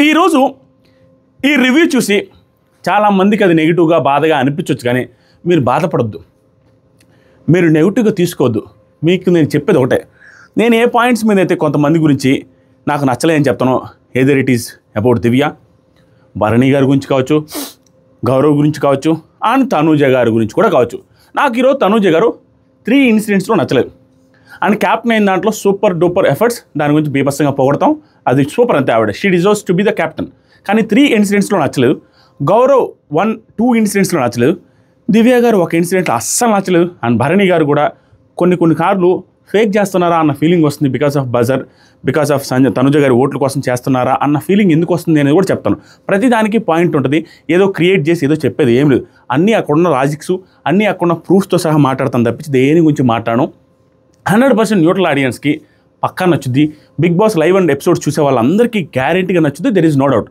ఈరోజు ఈ రివ్యూ చూసి చాలామందికి అది నెగిటివ్గా బాధగా అనిపించవచ్చు, కానీ మీరు బాధపడొద్దు, మీరు నెగిటివ్గా తీసుకోవద్దు. మీకు నేను చెప్పేది ఒకటే, నేను ఏ పాయింట్స్ మీద అయితే కొంతమంది గురించి నాకు నచ్చలేదని చెప్తానో, ఏదర్ ఇట్ ఈస్ అబౌట్ దివ్య, భరణి గారి గురించి కావచ్చు, గౌరవ్ గురించి కావచ్చు, అండ్ తనూజ గారి గురించి కూడా కావచ్చు. నాకు ఈరోజు తనూజ గారు 3 ఇన్సిడెంట్స్లో నచ్చలేదు. అండ్ క్యాప్టెన్ అయిన దాంట్లో సూపర్ డూపర్ ఎఫర్ట్స్, దాని గురించి బీభత్సంగా పొగడతాం, అది సూపర్ అంతే. ఆవిడ she deserves to be the captain. కానీ 3 ఇన్సిడెంట్స్లో నచ్చలేదు. గౌరవ్ 1-2 ఇన్సిడెంట్స్లో నచ్చలేదు. దివ్య గారు 1 ఇన్సిడెంట్లో అస్సలు నచ్చలేదు. అండ్ భరణి గారు కూడా కొన్ని సార్లు ఫేక్ చేస్తున్నారా అన్న ఫీలింగ్ వస్తుంది. Because of buzzer, because of Tanuja గారి ఓట్ల కోసం చేస్తున్నారా అన్న ఫీలింగ్ ఎందుకు వస్తుంది అనేది కూడా చెప్తాను. ప్రతిదానికి పాయింట్ ఉంటుంది, ఏదో క్రియేట్ చేసి ఏదో చెప్పేది ఏం లేదు. అన్నీ అక్కడున్న లాజిక్స్, అన్నీ అక్కడున్న ప్రూఫ్స్తో సహా మాట్లాడతాను తప్పించి దేని గురించి మాట్లాడను. 100% న్యూట్రల్ ఆడియన్స్కి పక్కా నచ్చుద్ది. Big Boss live and episodes చూసే వాళ్ళందరికీ గ్యారెంటీగా నచ్చుద్ది, దెర్ ఈజ్ నో డౌట్.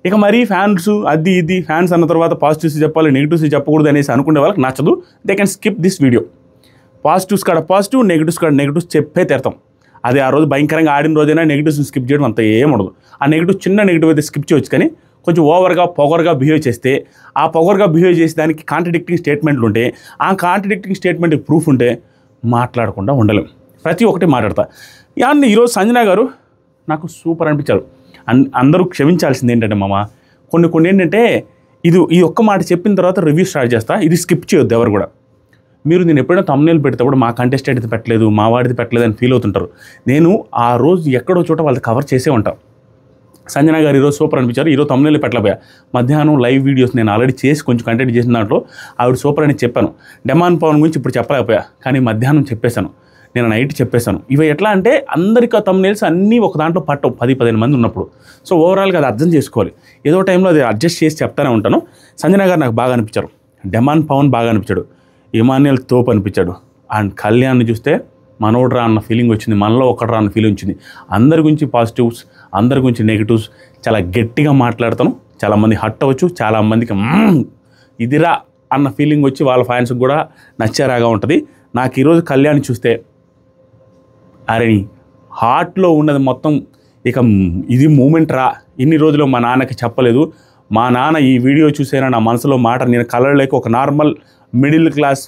ఇక మరీ ఫ్యాన్స్ అది ఇది ఫ్యాన్స్ అన్న తర్వాత పాజిటివ్స్ చెప్పాలి, నెగిటివ్స్ చెప్పకూడదు అనేసి అనుకునే వాళ్ళకి నచ్చదు. They can skip this video. Positives కాడ పాజిటివ్, నెగిటివ్స్ కాడ నెగిటివ్స్ చెప్పే తీరుతాం. అది ఆ రోజు భయంకరంగా ఆడిన రోజైనా నెగిటివ్స్ని స్కిప్ చేయడం అంత ఏముండదు. ఆ నెగిటివ్ చిన్న నెగిటివ్ అయితే స్కిప్ చేయవచ్చు, కానీ కొంచెం ఓవర్గా పొగర్గా బిహేవ్ చేస్తే, ఆ పొగర్గా బిహేవ్ చేసి దానికి కాంట్రడిక్టింగ్ స్టేట్మెంట్లు ఉంటే, ఆ కాంట్రడిక్టింగ్ స్టేట్మెంట్కి ప్రూఫ్ ఉంటే మాట్లాడకుండా ఉండలేం. ప్రతి ఒక్కటి మాట్లాడతా. యాన్ని ఈరోజు సంజన గారు నాకు సూపర్ అనిపించారు. అందరూ క్షమించాల్సింది ఏంటంటే మామ, కొన్ని ఏంటంటే ఈ ఒక్క మాట చెప్పిన తర్వాత రివ్యూ స్టార్ట్ చేస్తా, ఇది స్కిప్ చేయొద్దు ఎవరు కూడా. మీరు నేను ఎప్పుడైనా thumbnail పెడితే కూడా మా కంటెస్టెంట్ ఇది పెట్టలేదు, మా వాడిది పెట్టలేదు అని ఫీల్ అవుతుంటారు. నేను ఆ రోజు ఎక్కడో చోట వాళ్ళది కవర్ చేసే ఉంటాం. సంజన గారు ఈరోజు సూపర్ అనిపించారు. ఈరోజు thumbnail పెట్టలేకపోయా. మధ్యాహ్నం లైవ్ వీడియోస్ నేను ఆల్రెడీ చేసి కొంచెం కంటెంట్ చేసిన దాంట్లో ఆవిడ సూపర్ అని చెప్పాను. డెమాన్ పవన్ గురించి ఇప్పుడు చెప్పలేకపోయా, కానీ మధ్యాహ్నం చెప్పేశాను, నేను నైట్ చెప్పేశాను. ఇవి ఎట్లా అంటే అందరికీ thumbnails అన్నీ ఒక దాంట్లో పట్టవు 10-15 మంది ఉన్నప్పుడు. సో ఓవరాల్గా అది అర్థం చేసుకోవాలి. ఏదో టైంలో అది అడ్జస్ట్ చేసి చెప్తానే ఉంటాను. సంజన గారు నాకు బాగా అనిపించారు, డెమాన్ పవన్ బాగా అనిపించాడు, ఇమాన్యుయల్ తోపు అనిపించాడు. అండ్ కళ్యాణ్ని చూస్తే మనోడ్రా అన్న ఫీలింగ్ వచ్చింది, మనలో ఒకడ్రా అన్న ఫీలింగ్ వచ్చింది. అందరి గురించి పాజిటివ్స్, అందరి గురించి నెగిటివ్స్ చాలా గట్టిగా మాట్లాడతాను. చాలామంది హట్ అవ్వచ్చు, చాలామందికి ఇదిరా అన్న ఫీలింగ్ వచ్చి వాళ్ళ ఫ్యాన్స్కి కూడా నచ్చేరాగా ఉంటుంది. నాకు ఈరోజు కళ్యాణ్ చూస్తే అరే హార్ట్లో ఉన్నది మొత్తం ఇక ఇది మూమెంట్ రా, ఇన్ని రోజులు మా నాన్నకి చెప్పలేదు, మా నాన్న ఈ వీడియో చూసేనా నా మనసులో మాట నేను కలర్లోకి ఒక నార్మల్ మిడిల్ క్లాస్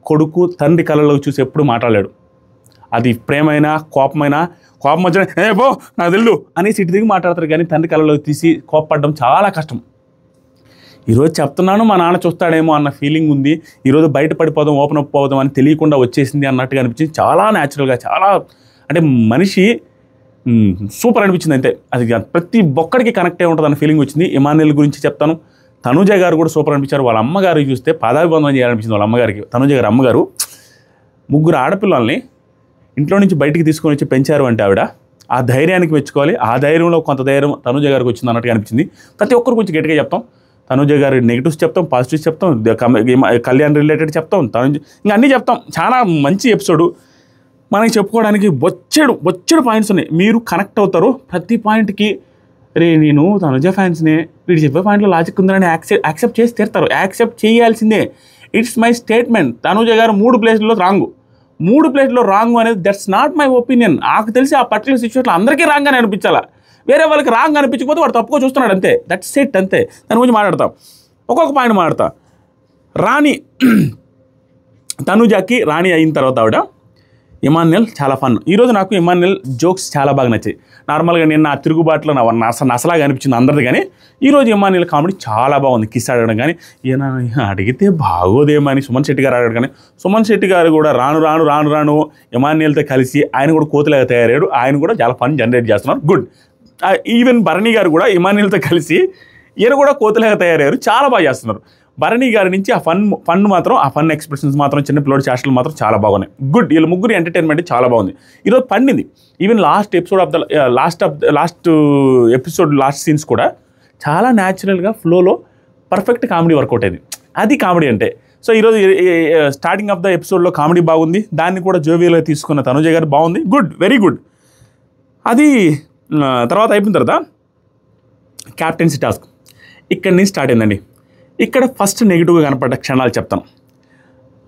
కొడుకు తండ్రి కళలోకి చూసి ఎప్పుడు మాట్లాడాడు. అది ప్రేమైనా కోపమైనా, కోపం వచ్చిన ఏ బో నాకు తెలుసు అనేసి ఇటు దిగి మాట్లాడతారు, కానీ తండ్రి కళలోకి తీసి కోపపడడం చాలా కష్టం. ఈరోజు చెప్తున్నాను మా నాన్న చూస్తాడేమో అన్న ఫీలింగ్ ఉంది. ఈరోజు బయట పడిపోదాం, ఓపెన్ అప్ పోదాం అని తెలియకుండా వచ్చేసింది అన్నట్టుగా అనిపించింది. చాలా న్యాచురల్గా, చాలా అంటే మనిషి సూపర్ అనిపించింది. అంతే, అది ప్రతి ఒక్కడికి కనెక్ట్ అయి ఉంటుంది అన్న ఫీలింగ్ వచ్చింది. ఇమాన్యుయల్ గురించి చెప్తాను. తనుజ గారు కూడా సూపర్ అనిపించారు. వాళ్ళ అమ్మగారు చూస్తే పాదాభివందనం చేయాలనిపించింది. వాళ్ళ అమ్మగారికి, తనుజ గారు అమ్మగారు 3 ఆడపిల్లల్ని ఇంట్లో నుంచి బయటికి తీసుకొని వచ్చి పెంచారు అంటే ఆవిడ ఆ ధైర్యానికి మెచ్చుకోవాలి. ఆ ధైర్యంలో కొంత ధైర్యం తనుజ గారికి వచ్చింది అన్నట్టుగా అనిపించింది. ప్రతి ఒక్కరి గురించి గట్టిగా చెప్తాం. తనుజ గారి నెగిటివ్స్ చెప్తాం, పాజిటివ్స్ చెప్తాం, కళ్యాణ్ రిలేటెడ్ చెప్తాం, తనుజ ఇంకా అన్నీ చెప్తాం. చాలా మంచి ఎపిసోడు. మనకి చెప్పుకోవడానికి బొచ్చెడు పాయింట్స్ ఉన్నాయి. మీరు కనెక్ట్ అవుతారు ప్రతి పాయింట్కి. రే నేను తనుజ ఫ్యాన్స్నే, వీడు చెప్పే పాయింట్లో లాజిక్ ఉందని యాక్సెప్ట్ చేసి తీరుతారు. యాక్సెప్ట్ చేయాల్సిందే. It's my statement. Tanuja garu 3 ప్లేస్లో రాంగు, 3 ప్లేస్లో రాంగు అనేది దట్స్ నాట్ మై ఒపీనియన్. నాకు తెలిసి ఆ పర్టికులర్ సిచ్యువేషన్లో అందరికీ రాంగ్ అని అనిపించాలా, వేరే వాళ్ళకి రాంగ్ అనిపించకపోతే వాడు తప్పుగా చూస్తున్నాడు అంతే. దట్స్ ఇట్, అంతే. దాని గురించి మాట్లాడతాం, ఒక్కొక్క పాయింట్ మాట్లాడతా. రాణి తనుజకి రాణి అయిన తర్వాత ఆవిడ ఇమాన్యుయల్ చాలా ఫన్. ఈరోజు నాకు ఇమాన్యుయల్ జోక్స్ చాలా బాగా నచ్చాయి. నార్మల్గా నేను నా తిరుగుబాటులో నసలాగా అనిపించింది అందరిది, కానీ ఈరోజు ఇమాన్యుయల్ కామెడీ చాలా బాగుంది. కిస్ అడగడం కానీ, ఈయన అడిగితే బాగోదేమో అని సుమన్ శెట్టి గారు అడగడం కానీ, సుమన్ శెట్టి గారు కూడా రాను ఇమాన్యుయల్తో కలిసి ఆయన కూడా కోతిలాగా తయారయ్యాడు. ఆయన కూడా చాలా ఫన్ జనరేట్ చేస్తున్నారు. గుడ్. ఈవెన్ భరణి గారు కూడా ఇమాన్యుయల్తో కలిసి ఈయన కూడా కోతిలాగా తయారయ్యారు, చాలా బాగా చేస్తున్నారు. భరణి గారి నుంచి ఆ ఫన్ మాత్రం, ఆ ఫన్ ఎక్స్ప్రెషన్స్ మాత్రం, చిన్న పిల్లడి చేష్టలు మాత్రం చాలా బాగున్నాయి. గుడ్. వీళ్ళ ముగ్గురు ఎంటర్టైన్మెంట్ చాలా బాగుంది. ఈరోజు పండింది. Even last episode last scenes కూడా చాలా న్యాచురల్గా ఫ్లోలో పర్ఫెక్ట్ కామెడీ వర్కౌట్ అయింది. అది కామెడీ అంటే. సో ఈరోజు స్టార్టింగ్ ఆఫ్ ద ఎపిసోడ్లో కామెడీ బాగుంది, దాన్ని కూడా జోవియల్గా తీసుకున్న తనుజ గారు బాగుంది. Good, very good. అది తర్వాత అయిపోయిన తర్వాత క్యాప్టెన్సీ టాస్క్ ఇక్కడి నుంచి స్టార్ట్ అయిందండి. ఇక్కడ ఫస్ట్ నెగిటివ్గా కనపడ్డ క్షణాలు చెప్తాను.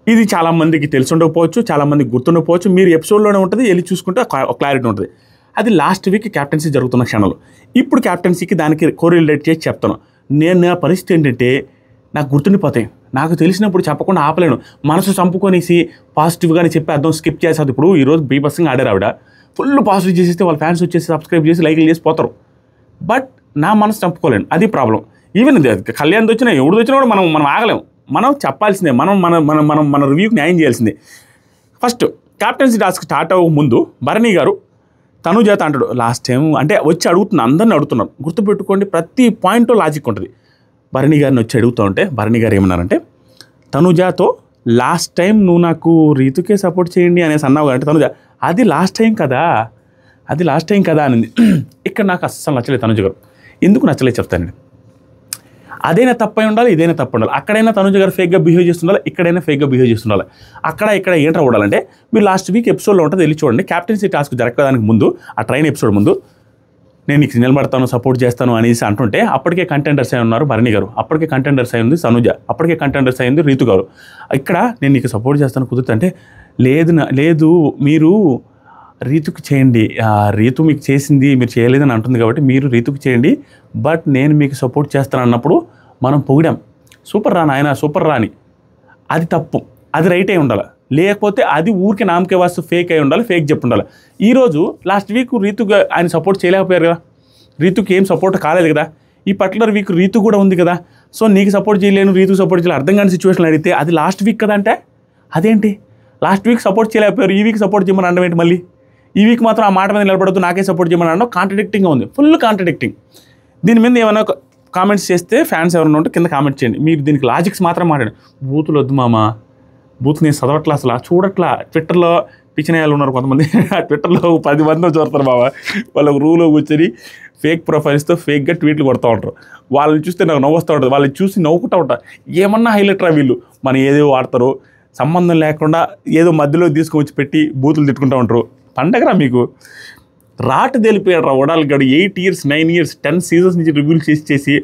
ఇది చాలామందికి తెలిసి ఉండకపోవచ్చు, చాలామందికి గుర్తుండకపోవచ్చు. మీరు ఎపిసోడ్లోనే ఉంటుంది, వెళ్ళి చూసుకుంటే క్లారిటీ ఉంటుంది. అది లాస్ట్ వీక్ క్యాప్టెన్సీ జరుగుతున్న క్షణాలు. ఇప్పుడు క్యాప్టెన్సీకి దానికి కోరిలేట్ చేసి చెప్తాను. నా పరిస్థితి ఏంటంటే నాకు గుర్తుండిపోతాయి. నాకు తెలిసినప్పుడు చెప్పకుండా ఆపలేను. మనసు చంపుకొనేసి పాజిటివ్గానే చెప్పి అర్థం స్కిప్ చేసేది. ఇప్పుడు ఈరోజు బీభత్సంగా ఆడారు ఆవిడ, ఫుల్ పాజిటివ్ చేసేస్తే వాళ్ళ ఫ్యాన్స్ వచ్చేసి సబ్స్క్రైబ్ చేసి లైక్లు చేసి పోతారు. బట్ నా మనసు చంపుకోలేను, అది ప్రాబ్లం. ఈవెన్ కళ్యాణ్ వచ్చినా ఎవడు వచ్చినా కూడా మనం ఆగలేము. మనం చెప్పాల్సిందే, మన రివ్యూకి న్యాయం చేయాల్సిందే. ఫస్ట్ క్యాప్టెన్సీ టాస్క్ స్టార్ట్ అవ్వక ముందు భరణి గారు తనుజాతో అంటాడు, లాస్ట్ టైం అంటే వచ్చి అడుగుతున్నా, అందరిని అడుగుతున్నాను. గుర్తుపెట్టుకోండి, ప్రతి పాయింట్లో లాజిక్ ఉంటుంది. భరణి గారిని వచ్చి అడుగుతూ ఉంటే భరణి గారు ఏమన్నారంటే, తనుజాతో లాస్ట్ టైం నువ్వు నాకు రీతుకే సపోర్ట్ చేయండి అనేసి అన్నావు అంటే తనుజ అది లాస్ట్ టైం కదా అనింది. ఇక్కడ నాకు అస్సలు నచ్చలేదు తనుజ గారు. ఎందుకు నచ్చలేదు చెప్తానండి. అదైనా తప్పై ఉండాలి, ఇదైనా తప్పు ఉండాలి. అక్కడైనా తనుజ గారు ఫేక్గా బిహేవ్ చేస్తుండాలి, ఇక్కడైనా ఫేక్గా బిహేవ్ చేస్తుండాలి. ఇక్కడ ఏంట్రా ఉండాలంటే, మీరు లాస్ట్ వీక్ ఎపిసోడ్లో ఉంటుంది, వెళ్ళి చూడండి. క్యాప్టెన్సీ టాస్క్ జరగడానికి ముందు, ఆ ట్రైన్ ఎపిసోడ్ ముందు, నేను నీకు నిలబడతాను, సపోర్ట్ చేస్తాను అనేసి అంటుంటే అప్పటికే కంటెండర్స్ అయి ఉన్నారు భరణి గారు, అప్పటికే కంటెండర్స్ అయి ఉంది తనుజ, అప్పటికే కంటెండర్స్ అయింది రీతు గారు. ఇక్కడ నేను నీకు సపోర్ట్ చేస్తాను కుదురుతుంటే, లేదు మీరు రీతుకి చేయండి, రీతు మీకు చేసింది మీరు చేయలేదని అంటుంది కాబట్టి మీరు రీతుకి చేయండి, బట్ నేను మీకు సపోర్ట్ చేస్తాను అన్నప్పుడు మనం పొగిడాం, సూపర్ రా నాయన, సూపర్ రా అని. అది తప్పు, అది రైట్ అయి ఉండాలి. లేకపోతే అది ఊరికి నామకే వాస్తు ఫేక్ అయి ఉండాలి, ఫేక్ చెప్పి ఉండాలి. ఈరోజు లాస్ట్ వీక్ రీతుగా ఆయన సపోర్ట్ చేయలేకపోయారు కదా, రీతుకి ఏం సపోర్ట్ కాలేదు కదా. ఈ పర్టికులర్ వీక్ రీతు కూడా ఉంది కదా, సో నీకు సపోర్ట్ చేయలేను, రీతు సపోర్ట్ చేయలేదు, అర్థం కాని సిచ్యువేషన్ అడిగితే అది లాస్ట్ వీక్ కదా అంటే అదేంటి లాస్ట్ వీక్ సపోర్ట్ చేయలేకపోయారు, ఈ వీక్ సపోర్ట్ చేయమని అనడం ఏంటి? మళ్ళీ ఈ వీక్ మాత్రం ఆ మాట మీద నిలబడద్దు, నాకే సపోర్ట్ చేయమని అనడం కాంట్రడిక్టింగ్గా ఉంది, ఫుల్ కాంట్రడిక్టింగ్. దీని మీద ఏమైనా కామెంట్స్ చేస్తే ఫ్యాన్స్ ఎవరైనా ఉంటే కింద కామెంట్ చేయండి. మీరు దీనికి లాజిక్స్ మాత్రం మాట్లాడండి. బూతులు వద్దు మామ, బూత్ నేను చదవట్లా, అసలు చూడట్లా. ట్విట్టర్లో పిచ్చినాయాలు ఉన్నారు కొంతమంది, ట్విట్టర్లో 10 మంది చూడతారు బాబా, వాళ్ళకు రూలో కూర్చొని ఫేక్ ప్రొఫైల్స్తో ఫేక్గా ట్వీట్లు కొడుతూ ఉంటారు. వాళ్ళని చూస్తే నాకు నవ్వు వస్తూ ఉంటుంది, వాళ్ళని చూసి నవ్వుకుంటూ ఉంటారు. ఏమన్నా హైలైట్ రా వీళ్ళు, మన ఏదో వాడతారు, సంబంధం లేకుండా ఏదో మధ్యలో తీసుకొచ్చి పెట్టి బూతులు తిట్టుకుంటూ ఉంటారు. పండగరా మీకు, రాటు తెలిపాడు రా వడాలి గడు. 8 years 9 years 10 seasons నుంచి రివ్యూలు చేసి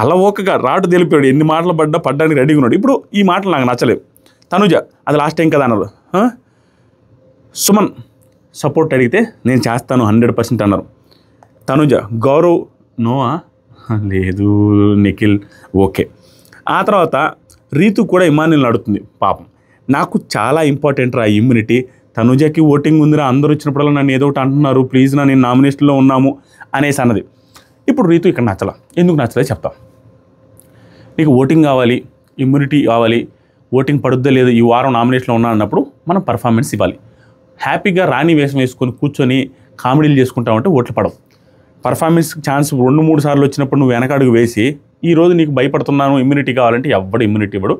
అలవోకగా రాటు తెలిపాడు. ఎన్ని మాటలు పడ్డానికి రెడీగా ఉన్నాడు. ఇప్పుడు ఈ మాటలు నాకు నచ్చలేదు. తనుజ అది లాస్ట్ టైం కదా అన్నారు. సుమన్ సపోర్ట్ అడిగితే నేను చేస్తాను 100% అన్నారు. తనుజ గౌరవ్ నోవా లేదు, నిఖిల్ ఓకే. ఆ తర్వాత రీతు కూడా ఇమాన్యుల్ని అడుగుతుంది. పాపం నాకు చాలా ఇంపార్టెంట్ రా ఇమ్యూనిటీ, తనుజకి ఓటింగ్ ఉందిరా, అందరూ వచ్చినప్పుడల్లా నన్ను ఏదో ఒకటి అంటున్నారు, ప్లీజ్ నా నేను నామినేషన్లో ఉన్నాము అనేసి అన్నది. ఇప్పుడు రీతు ఇక్కడ ఎందుకు నచ్చలేదు చెప్తా. నీకు ఓటింగ్ కావాలి, ఇమ్యూనిటీ కావాలి, ఓటింగ్ పడుద్దా లేదు, ఈ వారం నామినేషన్లో ఉన్నా అన్నప్పుడు మనం పర్ఫార్మెన్స్ ఇవ్వాలి. హ్యాపీగా రాణి వేషం వేసుకొని కూర్చొని కామెడీలు చేసుకుంటామంటే ఓట్లు పడవు. పర్ఫార్మెన్స్ ఛాన్స్ 2-3 సార్లు వచ్చినప్పుడు నువ్వు వెనకడుగు వేసి ఈరోజు నీకు భయపడుతున్నాను ఇమ్యూనిటీ కావాలంటే ఎవడు ఇమ్యూనిటీ ఇవ్వడు.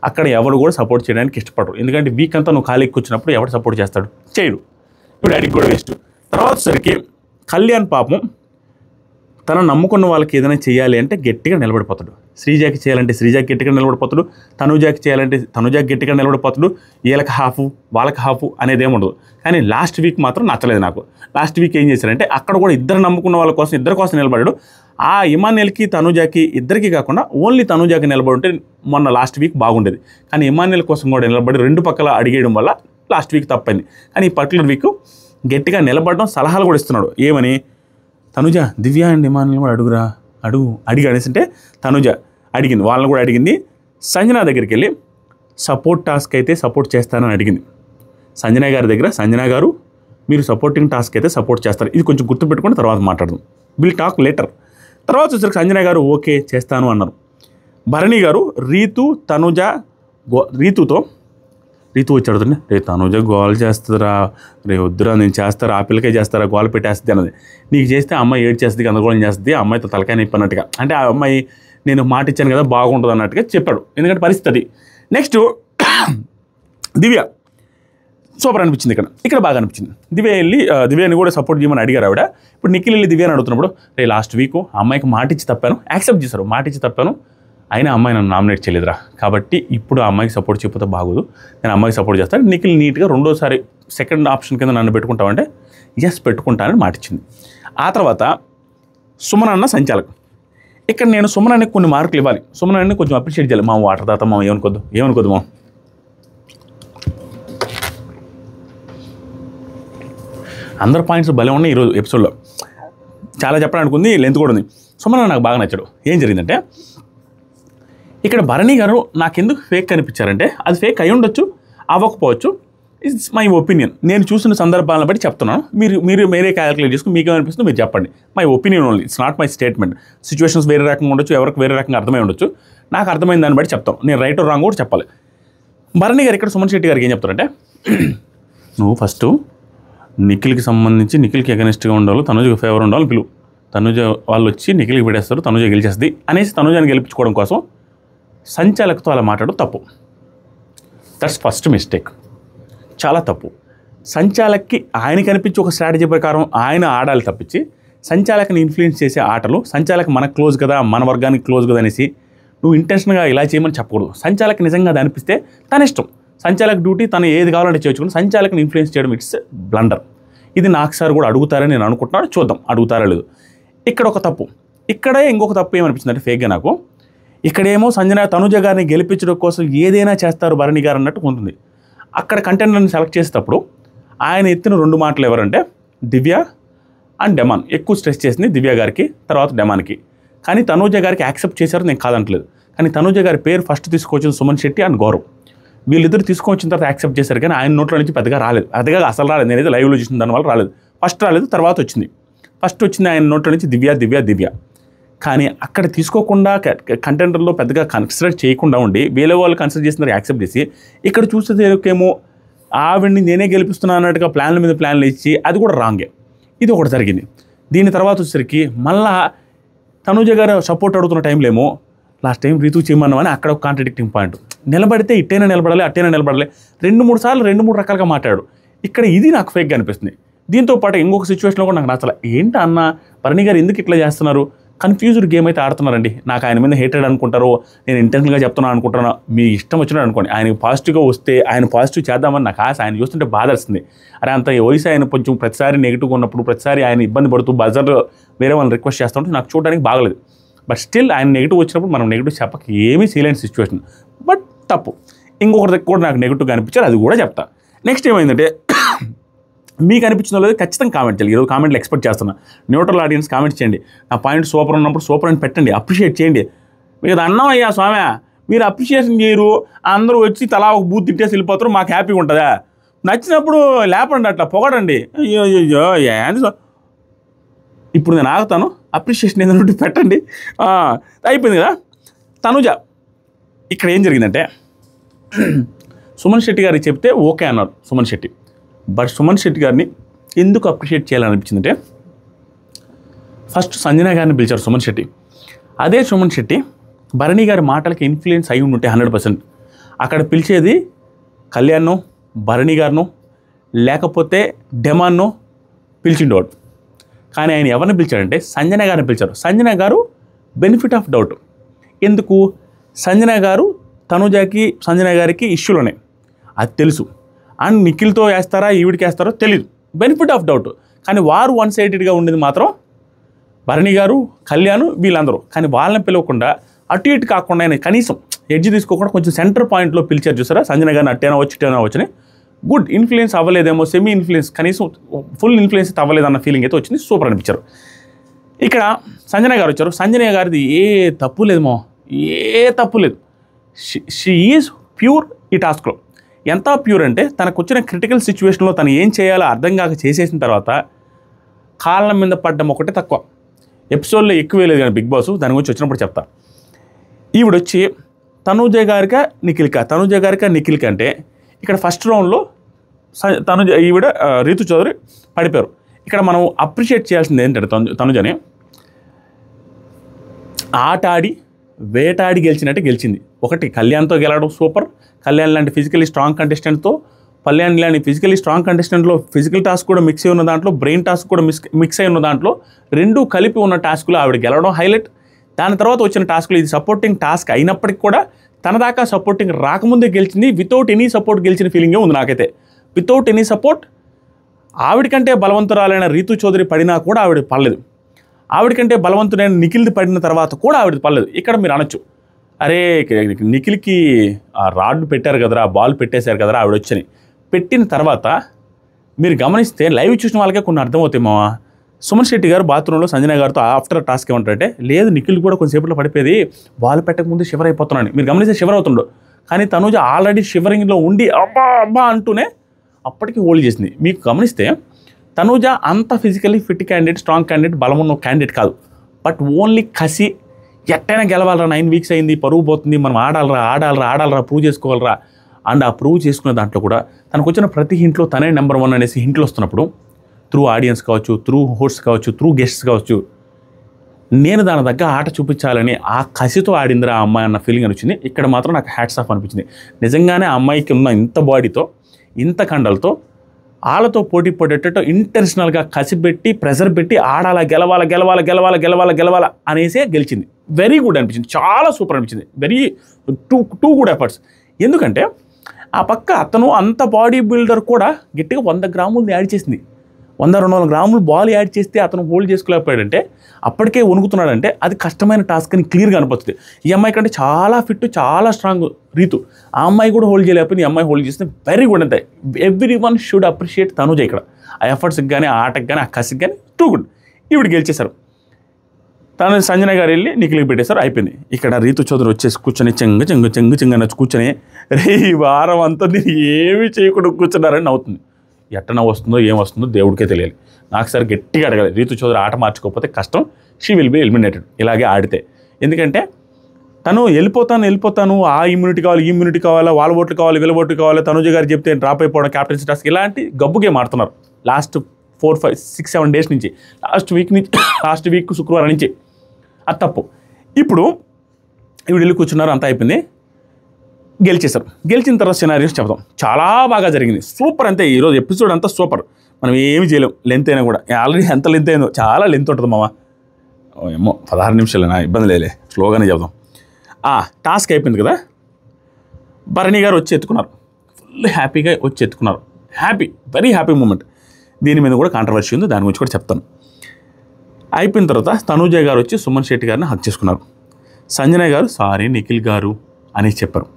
అక్కడ ఎవడు కూడా సపోర్ట్ చేయడానికి ఇష్టపడరు. ఎందుకంటే వీక్ అంతా నువ్వు ఖాళీకి వచ్చినప్పుడు ఎవడు సపోర్ట్ చేస్తాడు? చేయడు. ఇప్పుడు డాడీకి కూడా వేస్ట్. తర్వాత సరికి కళ్యాణ్ పాపం తను నమ్ముకున్న వాళ్ళకి ఏదైనా చేయాలి అంటే గట్టిగా నిలబడిపోతాడు. శ్రీజాకి చేయాలంటే శ్రీజాకి గట్టిగా నిలబడిపోతాడు, తనుజాకి చేయాలంటే తనుజాకి గట్టిగా నిలబడిపోతాడు. వీళ్ళకి హాఫ్ వాళ్ళకి హాఫ్ అనేది ఏముండదు. కానీ లాస్ట్ వీక్ మాత్రం నచ్చలేదు నాకు. లాస్ట్ వీక్ ఏం చేశారంటే అక్కడ కూడా ఇద్దరు నమ్ముకున్న వాళ్ళ కోసం ఇద్దరి కోసం నిలబడాడు. ఆ ఇమాన్యుల్కి తనుజాకి ఇద్దరికి కాకుండా ఓన్లీ తనుజాకి నిలబడి ఉంటే మొన్న లాస్ట్ వీక్ బాగుండేది. కానీ ఇమాన్యుల్ కోసం కూడా నిలబడి 2 పక్కల అడిగేయడం వల్ల లాస్ట్ వీక్ తప్పైంది. కానీ ఈ పర్టికులర్ వీక్ గట్టిగా నిలబడడం, సలహాలు కూడా ఇస్తున్నాడు. ఏమని, తనుజ దివ్య అండ్ ఇమాన్యుల్ కూడా అడిగి అనేసి అంటే తనుజ అడిగింది, వాళ్ళని కూడా అడిగింది. సంజన దగ్గరికి వెళ్ళి సపోర్ట్ టాస్క్ అయితే సపోర్ట్ చేస్తానని అడిగింది. సంజన గారి దగ్గర, సంజన గారు మీరు సపోర్టింగ్ టాస్క్ అయితే సపోర్ట్ చేస్తారు, ఇది కొంచెం గుర్తుపెట్టుకుని తర్వాత మాట్లాడదాం, విల్ టాక్ లేటర్. తర్వాత వచ్చేసరికి సంజన గారు ఓకే చేస్తాను అన్నారు. భరణి గారు రీతు తనుజ రీతు వచ్చి అడుగుతుంది, రే తనుజ గోల్ చేస్తుందిరా, రే వద్దురా నేను చేస్తారా, ఆ పిల్లకే చేస్తారా, గోల్ పెట్టేస్తుంది అన్నది. నీకు చేస్తే అమ్మాయి ఏడు చేస్తుంది, గందరగోళం చేస్తుంది, ఆ అమ్మాయితో తలకాయ నొప్పి అన్నట్టుగా, అంటే ఆ అమ్మాయి నేను మాట ఇచ్చాను కదా బాగుంటుంది అన్నట్టుగా చెప్పాడు. ఎందుకంటే పరిస్థితి. నెక్స్ట్ దివ్య సూపర్ అనిపించింది. ఇక్కడ బాగా అనిపించింది. దివ్యని కూడా సపోర్ట్ చేయమని అడిగారు ఆవిడ. ఇప్పుడు నిఖిల్ వెళ్ళి దివ్యని అడుగుతున్నప్పుడు, రే లాస్ట్ వీక్ ఆ అమ్మాయికి మాట ఇచ్చి తప్పాను, యాక్సెప్ట్ చేశారు, మాట ఇచ్చి తప్పాను, అయినా అమ్మాయి నన్ను నామినేట్ చేయలేదురా, కాబట్టి ఇప్పుడు ఆ అమ్మాయికి సపోర్ట్ చెప్పితే బాగోదు, నేను అమ్మాయికి సపోర్ట్ చేస్తాను. నిఖిల్ నీట్గా రెండోసారి సెకండ్ ఆప్షన్ కింద నన్ను పెట్టుకుంటామంటే ఎస్ పెట్టుకుంటానని మాట ఇచ్చింది. ఆ తర్వాత సుమన్ అన్న సంచాలకం. ఇక్కడ నేను సుమన్ అనే కొన్ని మార్కులు ఇవ్వాలి, సుమన్ అన్ని కొంచెం అప్రిషియేట్ చేయాలి. మా వాటర్ తాత మా ఏమనుకోద్దు మా అందరు పాయింట్స్ భలే ఉన్నాయి ఈరోజు ఎపిసోడ్లో. చాలా చెప్పడానికి ఉంది, లెంత్ కూడా ఉంది. సుమన్ నాకు బాగా నచ్చాడు. ఏం జరిగిందంటే ఇక్కడ భరణి గారు నాకెందుకు ఫేక్ కనిపించారంటే, అది ఫేక్ అయి ఉండొచ్చు, అవ్వకపోవచ్చు. It's my opinion. నేను చూసిన సందర్భాలను బట్టి చెప్తున్నాను. మీరు మీరే క్యాలిక్యులేట్ చేసుకుని మీకు ఏమనిపిస్తుందో మీరు చెప్పండి. My opinion only, it's not my statement. Situations వేరే రకంగా ఉండొచ్చు, ఎవరికి వేరే రకంగా అర్థమై ఉండొచ్చు. నాకు అర్థమైన దాన్ని బట్టి చెప్తాను. నేను రైట్ రాంగ్ కూడా చెప్పాలి. భరణి గారు ఇక్కడ సుమన్ శెట్టి గారికి ఏం చెప్తారంటే, నువ్వు ఫస్ట్ నిఖిల్కి సంబంధించి నిఖిల్కి ఎగనిస్ట్గా ఉండాలి, తనుజకి ఫేవర్ ఉండాలి పిలువు. తనుజ వాళ్ళు వచ్చి నిఖిల్కి పెట్టేస్తారు, తనుజ గెలిచేస్తుంది అనేసి తనుజాన్ని గెలిపించుకోవడం కోసం సంచాలకుతో అలా మాట్లాడు తప్పు. దట్స్ ఫస్ట్ మిస్టేక్, చాలా తప్పు. సంచాలక్కి ఆయన కనిపించి ఒక స్ట్రాటజీ ప్రకారం ఆయన ఆడాలి తప్పించి సంచాలకుని ఇన్ఫ్లుయెన్స్ చేసే ఆటలు, సంచాలక్ మనకు క్లోజ్ కదా, మన వర్గానికి క్లోజ్ కదా అనేసి నువ్వు ఇంటెన్షన్గా ఇలా చేయమని చెప్పకూడదు. సంచాలక్ నిజంగా అది అనిపిస్తే తన ఇష్టం. సంచాలక్ డ్యూటీ తను ఏది కావాలంటే చేయొచ్చుకుని సంచాలకుని ఇన్ఫ్లుయెన్స్ చేయడం ఇట్స్ బ్లండర్. ఇది నాకు సార్ కూడా అడుగుతారని నేను అనుకుంటున్నాను. చూద్దాం అడుగుతారా లేదు. ఇక్కడ ఒక తప్పు. ఇక్కడే ఇంకొక తప్పు ఏమనిపించింది అంటే ఫేక్గా నాకు, ఇక్కడేమో సంజన తనుజ గారిని గెలిపించడం కోసం ఏదైనా చేస్తారు భరణి గారు అన్నట్టు ఉంటుంది. అక్కడ కంటెంట్లను సెలెక్ట్ చేసేటప్పుడు ఆయన ఎత్తిన 2 మాటలు ఎవరంటే దివ్య అండ్ డెమాన్. ఎక్కువ స్ట్రెస్ చేసింది దివ్య గారికి, తర్వాత డెమాన్కి. కానీ తనుజ గారికి యాక్సెప్ట్ చేశారు, నేను కాదంటలేదు. కానీ తనుజ గారి పేరు ఫస్ట్ తీసుకొచ్చింది సుమన్ శెట్టి అండ్ గౌరవ్. వీళ్ళిద్దరు తీసుకొచ్చిన తర్వాత యాక్సెప్ట్ చేశారు, కానీ ఆయన నోట్లో నుంచి పెద్దగా రాలేదు. పెద్దగా అసలు రాలేదు. నేనైతే లైవ్లో చూసిన దానివల్ల రాలేదు. ఫస్ట్ రాలేదు, తర్వాత వచ్చింది. ఫస్ట్ వచ్చింది ఆయన నోట్లో నుంచి దివ్య దివ్య దివ్య. కానీ అక్కడ తీసుకోకుండా కంటెంటర్లో పెద్దగా కన్సిడర్ చేయకుండా ఉండి వేరే వాళ్ళు కన్సిడర్ చేస్తున్నారు యాక్సెప్ట్ చేసి, ఇక్కడ చూసేదేకేమో ఆవిడ్ని నేనే గెలిపిస్తున్నాను అన్నట్టుగా ప్లాన్ల మీద ప్లాన్లు ఇచ్చి అది కూడా రాంగే. ఇది ఒకటి జరిగింది. దీని తర్వాత వచ్చేసరికి మళ్ళా తనుజ గారు సపోర్ట్ అడుగుతున్న టైంలో ఏమో లాస్ట్ టైం రీతు చేయమన్నామని అక్కడ ఒక కాంట్రడిక్టింగ్ పాయింట్. నిలబడితే ఇట్టైనా నిలబడాలి, అట్టైనా నిలబడాలి, 2-3 సార్లు 2-3 రకాలుగా మాట్లాడాడు. ఇక్కడ ఇది నాకు ఫేక్గా అనిపిస్తుంది. దీంతో పాటు ఇంకొక సిచ్యువేషన్లో కూడా నాకు నచ్చలే. ఏంటి అన్న భరణి గారు ఎందుకు ఇట్లా చేస్తున్నారు, కన్ఫ్యూజ్డ్ గేమ్ అయితే ఆడుతున్నారండి. నాకు ఆయన మీద హేటెడ్ అనుకుంటారో, నేను ఇంటెన్షన్గా చెప్తున్నాను అనుకుంటున్నా, మీ ఇష్టం వచ్చినట్టు అనుకోండి. ఆయనకి పాజిటివ్గా వస్తే ఆయన పాజిటివ్ చేద్దామని నాకు ఆశ. ఆయన చూస్తుంటే బాధ వస్తుంది. అరే అంత వయసు ఆయన కొంచెం ప్రతిసారి నెగిటివ్గా ఉన్నప్పుడు, ప్రతిసారి ఆయన ఇబ్బంది పడుతూ బజర్ వేరే వాళ్ళని రిక్వెస్ట్ చేస్తూ ఉంటే నాకు చూడడానికి బాగలేదు. బట్ స్టిల్ ఆయన నెగిటివ్ వచ్చినప్పుడు మనం నెగిటివ్ చెప్పక ఏమీ చేయలేని సిచ్యువేషన్. బట్ తప్పు. ఇంకొకరి కూడా నాకు నెగిటివ్గా అనిపించారు, అది కూడా చెప్తా. నెక్స్ట్ ఏమైందంటే మీకు అనిపించిన లేదు ఖచ్చితంగా కామెంట్ చేయాలి. ఈరోజు కామెంట్లు ఎక్స్పెక్ట్ చేస్తున్నా. న్యూట్రల్ ఆడియన్స్ కామెంట్స్ చేయండి. నా పాయింట్ సూపర్ ఉన్నప్పుడు సూపర్ అని పెట్టండి, అప్రిషియేట్ చేయండి. మీకు అది అన్నం అయ్యా స్వామి, మీరు అప్రిషియేషన్ చేయరు, అందరూ వచ్చి తలా ఒక బూత్ తిట్టేసి వెళ్ళిపోతారు, మాకు హ్యాపీగా ఉంటుందా? నచ్చినప్పుడు లేపండి, అట్లా పొగడండి. అయ్యో అయ్యో ఏంది. ఇప్పుడు నేను ఆగుతాను, అప్రిషియేషన్ ఏదైనా పెట్టండి. అయిపోయింది కదా. తనుజ ఇక్కడ ఏం జరిగిందంటే సుమన్ శెట్టి గారికి చెప్తే ఓకే అన్నారు సుమన్ శెట్టి. బట్ సుమన్ శెట్టి గారిని ఎందుకు అప్రిషియేట్ చేయాలనిపించిందంటే, ఫస్ట్ సంజన గారిని పిలిచారు సుమన్ శెట్టి. అదే సుమన్ శెట్టి భరణి గారి మాటలకి ఇన్ఫ్లుయెన్స్ అయి ఉంటే 100% అక్కడ పిలిచేది కళ్యాణ్ను, భరణి గారిను, లేకపోతే డెమాన్ను పిలిచిండేవాడు. కానీ ఆయన ఎవరిని పిలిచాడంటే సంజన గారిని పిలిచారు. సంజన గారు బెనిఫిట్ ఆఫ్ డౌట్. ఎందుకు? సంజన గారు తనుజాకి సంజన గారికి ఇష్యూలు ఉన్నాయి, అది తెలుసు. అండ్ నిఖిల్తో వేస్తారా ఈవిడికి వేస్తారో తెలీదు, బెనిఫిట్ ఆఫ్ డౌట్. కానీ వారు 1 సైడెడ్గా ఉండేది మాత్రం భరణి గారు, కళ్యాణ్, వీళ్ళందరూ. కానీ వాళ్ళని పిలవకుండా అటు ఇటు కాకుండా ఆయన కనీసం ఎడ్జ్ తీసుకోకుండా కొంచెం సెంటర్ పాయింట్లో పిలిచారు చూసారా. సంజన గారిని అట్టేనా వచ్చి ఇటేనా వచ్చినాయి. గుడ్. ఇన్ఫ్లుయెన్స్ అవ్వలేదేమో, సెమీ ఇన్ఫ్లుయెన్స్, కనీసం ఫుల్ ఇన్ఫ్లుయెన్స్ అవ్వలేదు అన్న ఫీలింగ్ అయితే వచ్చింది. సూపర్ అనిపించారు. ఇక్కడ సంజన గారు వచ్చారు. సంజన గారిది ఏ తప్పు లేదేమో, ఏ తప్పు లేదు. షీ ఈజ్ ప్యూర్ ఈ టాస్క్లో. ఎంత ప్యూర్ అంటే తనకు వచ్చిన క్రిటికల్ సిచ్యువేషన్లో తను ఏం చేయాలో అర్థం కాక చేసేసిన తర్వాత కాళ్ళ మీద పడ్డం ఒకటే తక్కువ. ఎపిసోడ్లో ఎక్కువ లేదు కానీ బిగ్ బాస్, దాని గురించి వచ్చినప్పుడు చెప్తా. ఈవిడొచ్చి తనుజ గారికా నిఖిల్కా, తనుజ గారికా నిఖిల్కా అంటే ఇక్కడ ఫస్ట్ రౌండ్లో ఈవిడ రీతు చౌదరి పడిపోయారు. ఇక్కడ మనం అప్రిషియేట్ చేయాల్సింది ఏంటంటే తనుజని ఆట ఆడి వేటాడి గెలిచినట్టు గెలిచింది. ఒకటి కళ్యాణ్తో గెలవడం సూపర్. కళ్యాణ్ లాంటి ఫిజికలీ స్ట్రాంగ్ కంటెస్టెంట్తో, కళ్యాణ్ లాంటి ఫిజికలీ స్ట్రాంగ్ కంటెస్టెంట్లో ఫిజికల్ టాస్క్ కూడా మిక్స్ అయి ఉన్న దాంట్లో, బ్రెయిన్ టాస్క్ కూడా మిక్స్ అయి ఉన్న దాంట్లో 2 కలిపి ఉన్న టాస్క్లో ఆవిడ గెలవడం హైలైట్. దాని తర్వాత వచ్చిన టాస్క్లో ఇది సపోర్టింగ్ టాస్క్ అయినప్పటికీ కూడా తన దాకా సపోర్టింగ్ రాకముందే గెలిచింది. వితౌట్ ఎనీ సపోర్ట్ గెలిచిన ఫీలింగే ఉంది నాకైతే. వితౌట్ ఎనీ సపోర్ట్ ఆవిడకంటే బలవంతురాలైన రీతు చౌదరి పడినా కూడా ఆవిడ పడలేదు. ఆవిడకంటే బలవంతుడైన నిఖిల్ది పడిన తర్వాత కూడా ఆవిడ పడలేదు. ఇక్కడ మీరు అనొచ్చు, అరే నిఖిల్కి ఆ రాడ్ పెట్టారు కదరా, బాల్ పెట్టేశారు కదరా ఆవిడ వచ్చని. పెట్టిన తర్వాత మీరు గమనిస్తే లైవ్ చూసిన వాళ్ళకే కొన్ని అర్థమవుతాయి మావా. సుమన్ శెట్టి గారు బాత్రూంలో సంజన గారితో ఆఫ్టర్ టాస్క్ ఏమంటారంటే, లేదు నిఖిల్ కూడా కొంచెంసేపట్లో పడిపోయేది, బాల్ పెట్టక ముందు షివర్ అయిపోతున్నాను. మీరు గమనిస్తే షివర్ అవుతుండడు, కానీ తనూజ ఆల్రెడీ షివరింగ్లో ఉండి అబ్బా అబ్బా అంటూనే అప్పటికి హోల్డ్ చేసింది. మీకు గమనిస్తే తనూజ అంత physically fit candidate, strong candidate, బలమున్న క్యాండిడేట్ కాదు. బట్ ఓన్లీ కసి, ఎట్టైనా గెలవాలరా, 9 వీక్స్ అయింది, పరువు పోతుంది, మనం ఆడాలరా ప్రూవ్ చేసుకోవాలరా. అండ్ ఆ ప్రూవ్ చేసుకునే దాంట్లో కూడా తనకు వచ్చిన ప్రతి హింట్లో తనే నెంబర్ 1 అనేసి హింట్లు వస్తున్నప్పుడు, త్రూ ఆడియన్స్ కావచ్చు, త్రూ హోస్ట్స్ కావచ్చు, త్రూ గెస్ట్స్ కావచ్చు, నేను దాని దగ్గర ఆట చూపించాలని ఆ కసితో ఆడిందిరా ఆ అమ్మాయి అన్న ఫీలింగ్ వచ్చింది. ఇక్కడ మాత్రం నాకు హ్యాట్స్ ఆఫ్ అనిపించింది. నిజంగానే ఆ అమ్మాయికి ఉన్న ఇంత బాడీతో, ఇంత కండలతో, వాళ్ళతో పోటీ పడేటట్టు ఇంటెన్షనల్గా కసిపెట్టి ప్రెజర్ పెట్టి ఆడాలా, గెలవాలా అనేసే గెలిచింది. వెరీ గుడ్ అనిపించింది, చాలా సూపర్ అనిపించింది. Very too good efforts. ఎందుకంటే ఆ పక్క అతను అంత బాడీ బిల్డర్ కూడా గట్టిగా 100 గ్రాములు యాడ్ చేసింది. 100-200 గ్రాములు బాల్ యాడ్ చేస్తే అతను హోల్డ్ చేసుకోలేకపోయాడంటే, అప్పటికే వణుకుతున్నాడంటే అది కష్టమైన టాస్క్ అని క్లియర్గా అనిపిస్తుంది. ఈ అమ్మాయి కంటే చాలా ఫిట్, చాలా స్ట్రాంగ్ రీతు. ఆ అమ్మాయి కూడా హోల్డ్ చేయలేకపోయింది, ఈ అమ్మాయి హోల్డ్ చేస్తే వెరీ గుడ్. అంతే, ఎవ్రీ1 షుడ్ అప్రిషియేట్ తనూజ ఇక్కడ. ఆ ఎఫర్ట్స్కి కానీ, ఆ ఆటకి కానీ, ఆ కసికి కానీ టూ గుడ్. ఇప్పుడు గెలిచేశారు. తను సంజన గారు వెళ్ళి నిఖిల్కి పెట్టేశారు, అయిపోయింది. ఇక్కడ రీతు చౌదరి వచ్చేసి కూర్చొని చెంగు నచ్చి కూర్చొని ఈ వారం అంతా నేను ఏమీ చేయకుండా కూర్చున్నారని నవ్వుతుంది. ఎట్టన వస్తుందో ఏం వస్తుందో దేవుడికే తెలియాలి. నాకు సార్ గట్టిగా అడగాలి, రీతు చౌదరి ఆట మార్చుకోకపోతే కష్టం, షీ విల్ బి ఎలిమినేటెడ్ ఇలాగే ఆడితే. ఎందుకంటే తను వెళ్ళిపోతాను, ఆ ఇమ్యూనిటీ కావాలి, ఈ ఇమ్యూనిటీ కావాలా, వాళ్ళ ఓట్లు కావాలి, వీళ్ళ ఓట్లు కావాలి, తనూజ గారు చెప్తే డ్రాప్ అయిపోవడం, క్యాప్టెన్సీ టాస్క్, ఇలాంటి గబ్బు గేమ్ ఆడుతున్నారు లాస్ట్ 4, 5, 6, 7 డేస్ నుంచి, లాస్ట్ వీక్ శుక్రవారం నుంచి. అది తప్పు. ఇప్పుడు వెళ్ళి కూర్చున్నారు, అంతా అయిపోయింది, గెలిచేశారు. గెలిచిన తర్వాత సినారియోస్ చెప్తాం. చాలా బాగా జరిగింది, సూపర్. అంతే, ఈరోజు ఎపిసోడ్ అంతా సూపర్. మనం ఏమి చేయలేం, లెంత్ అయినా కూడా. ఆల్రెడీ ఎంత లెంత్ అయిందో, చాలా లెంత్ ఉంటుంది మామ. ఏమో 16 నిమిషాలు, నా ఇబ్బంది లేలే, స్లోగానే చెప్దాం. టాస్క్ అయిపోయింది కదా, భరణి గారు వచ్చి ఎత్తుకున్నారు, ఫుల్ హ్యాపీగా వచ్చి ఎత్తుకున్నారు. Very happy moment. దీని మీద కూడా కాంట్రవర్సీ ఉంది, దాని గురించి కూడా చెప్తాను. అయిపోయిన తర్వాత తనూజ గారు వచ్చి సుమన్ శెట్టి గారిని హక్ చేసుకున్నారు. సంజన గారు సారీ నిఖిల్ గారు అని చెప్పారు,